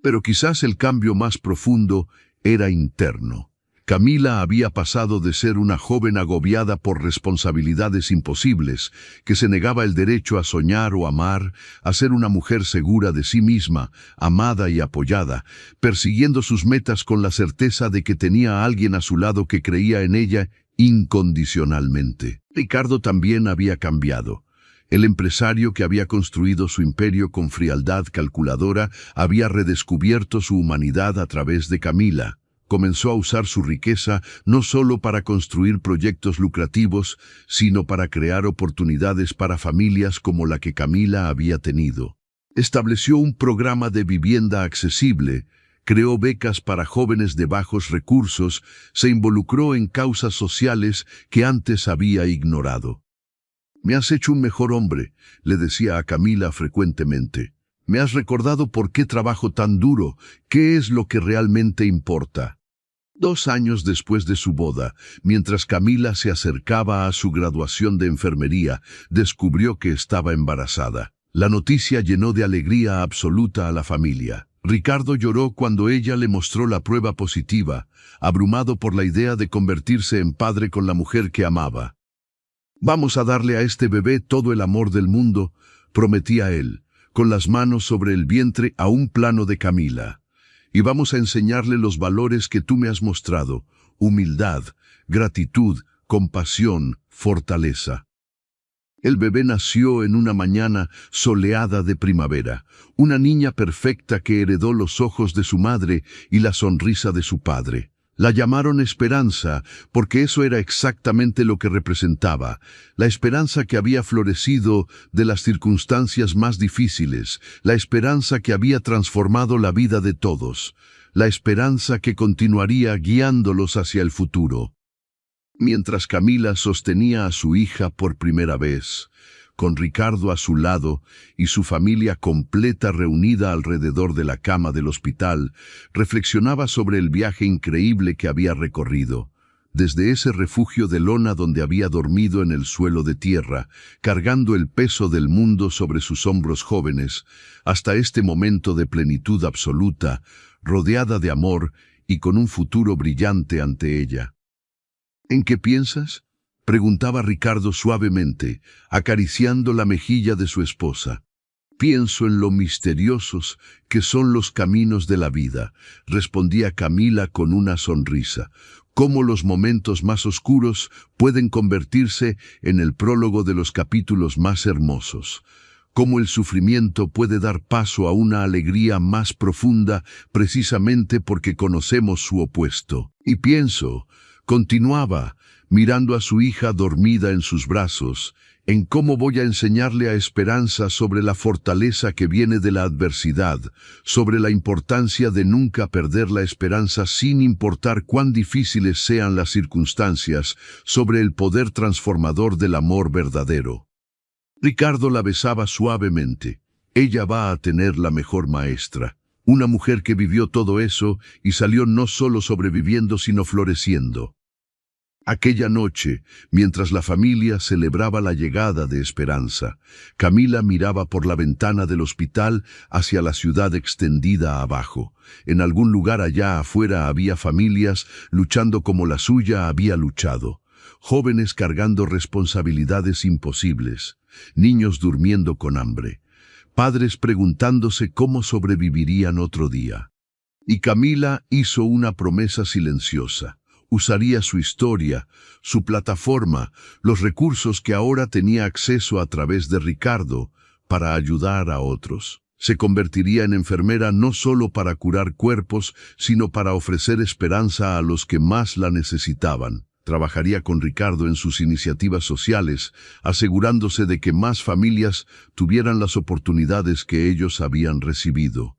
Pero quizás el cambio más profundo era interno. Camila había pasado de ser una joven agobiada por responsabilidades imposibles, que se negaba el derecho a soñar o amar, a ser una mujer segura de sí misma, amada y apoyada, persiguiendo sus metas con la certeza de que tenía a alguien a su lado que creía en ella incondicionalmente. Ricardo también había cambiado. El empresario que había construido su imperio con frialdad calculadora había redescubierto su humanidad a través de Camila. Comenzó a usar su riqueza no solo para construir proyectos lucrativos, sino para crear oportunidades para familias como la que Camila había tenido. Estableció un programa de vivienda accesible, creó becas para jóvenes de bajos recursos, se involucró en causas sociales que antes había ignorado. «Me has hecho un mejor hombre», le decía a Camila frecuentemente. «Me has recordado por qué trabajo tan duro, qué es lo que realmente importa». 2 años después de su boda, mientras Camila se acercaba a su graduación de enfermería, descubrió que estaba embarazada. La noticia llenó de alegría absoluta a la familia. Ricardo lloró cuando ella le mostró la prueba positiva, abrumado por la idea de convertirse en padre con la mujer que amaba. «Vamos a darle a este bebé todo el amor del mundo», prometía él, con las manos sobre el vientre a un plano de Camila. «Y vamos a enseñarle los valores que tú me has mostrado: humildad, gratitud, compasión, fortaleza». El bebé nació en una mañana soleada de primavera, una niña perfecta que heredó los ojos de su madre y la sonrisa de su padre. La llamaron Esperanza porque eso era exactamente lo que representaba, la esperanza que había florecido de las circunstancias más difíciles, la esperanza que había transformado la vida de todos, la esperanza que continuaría guiándolos hacia el futuro. Mientras Camila sostenía a su hija por primera vez, con Ricardo a su lado y su familia completa reunida alrededor de la cama del hospital, reflexionaba sobre el viaje increíble que había recorrido. Desde ese refugio de lona donde había dormido en el suelo de tierra, cargando el peso del mundo sobre sus hombros jóvenes, hasta este momento de plenitud absoluta, rodeada de amor y con un futuro brillante ante ella. «¿En qué piensas?», preguntaba Ricardo suavemente, acariciando la mejilla de su esposa. «Pienso en lo misteriosos que son los caminos de la vida», respondía Camila con una sonrisa. «Cómo los momentos más oscuros pueden convertirse en el prólogo de los capítulos más hermosos. Cómo el sufrimiento puede dar paso a una alegría más profunda precisamente porque conocemos su opuesto. Y pienso», continuaba, mirando a su hija dormida en sus brazos, «en cómo voy a enseñarle a Esperanza sobre la fortaleza que viene de la adversidad, sobre la importancia de nunca perder la esperanza sin importar cuán difíciles sean las circunstancias, sobre el poder transformador del amor verdadero». Ricardo la besaba suavemente. «Ella va a tener la mejor maestra, una mujer que vivió todo eso y salió no solo sobreviviendo sino floreciendo». Aquella noche, mientras la familia celebraba la llegada de Esperanza, Camila miraba por la ventana del hospital hacia la ciudad extendida abajo. En algún lugar allá afuera había familias luchando como la suya había luchado, jóvenes cargando responsabilidades imposibles, niños durmiendo con hambre, padres preguntándose cómo sobrevivirían otro día. Y Camila hizo una promesa silenciosa. Usaría su historia, su plataforma, los recursos que ahora tenía acceso a través de Ricardo, para ayudar a otros. Se convertiría en enfermera no solo para curar cuerpos, sino para ofrecer esperanza a los que más la necesitaban. Trabajaría con Ricardo en sus iniciativas sociales, asegurándose de que más familias tuvieran las oportunidades que ellos habían recibido.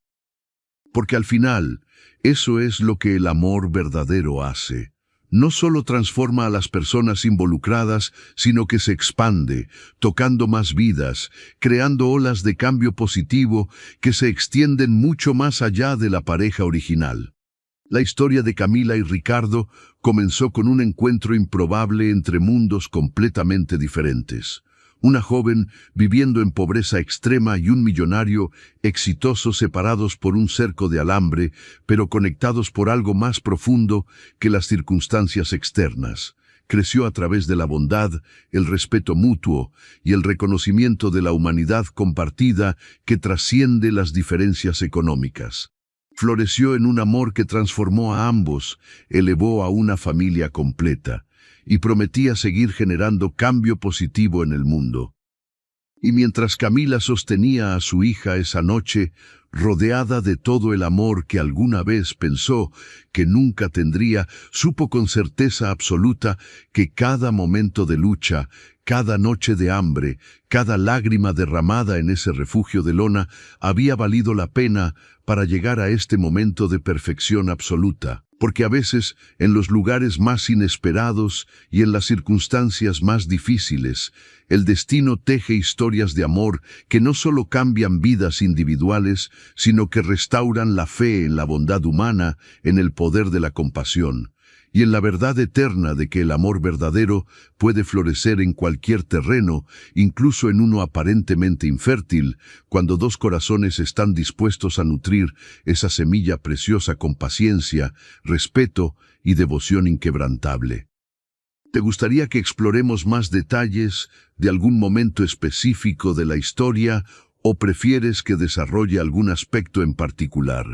Porque al final, eso es lo que el amor verdadero hace. no solo transforma a las personas involucradas, sino que se expande, tocando más vidas, creando olas de cambio positivo que se extienden mucho más allá de la pareja original. La historia de Camila y Ricardo comenzó con un encuentro improbable entre mundos completamente diferentes. Una joven viviendo en pobreza extrema y un millonario exitoso separados por un cerco de alambre, pero conectados por algo más profundo que las circunstancias externas. Creció a través de la bondad, el respeto mutuo y el reconocimiento de la humanidad compartida que trasciende las diferencias económicas. Floreció en un amor que transformó a ambos, elevó a una familia completa y prometía seguir generando cambio positivo en el mundo. Y mientras Camila sostenía a su hija esa noche, rodeada de todo el amor que alguna vez pensó que nunca tendría, supo con certeza absoluta que cada momento de lucha, cada noche de hambre, cada lágrima derramada en ese refugio de lona había valido la pena para llegar a este momento de perfección absoluta. Porque a veces, en los lugares más inesperados y en las circunstancias más difíciles, el destino teje historias de amor que no solo cambian vidas individuales, sino que restauran la fe en la bondad humana, en el poder de la compasión, y en la verdad eterna de que el amor verdadero puede florecer en cualquier terreno, incluso en uno aparentemente infértil, cuando dos corazones están dispuestos a nutrir esa semilla preciosa con paciencia, respeto y devoción inquebrantable. ¿Te gustaría que exploremos más detalles de algún momento específico de la historia o prefieres que desarrolle algún aspecto en particular?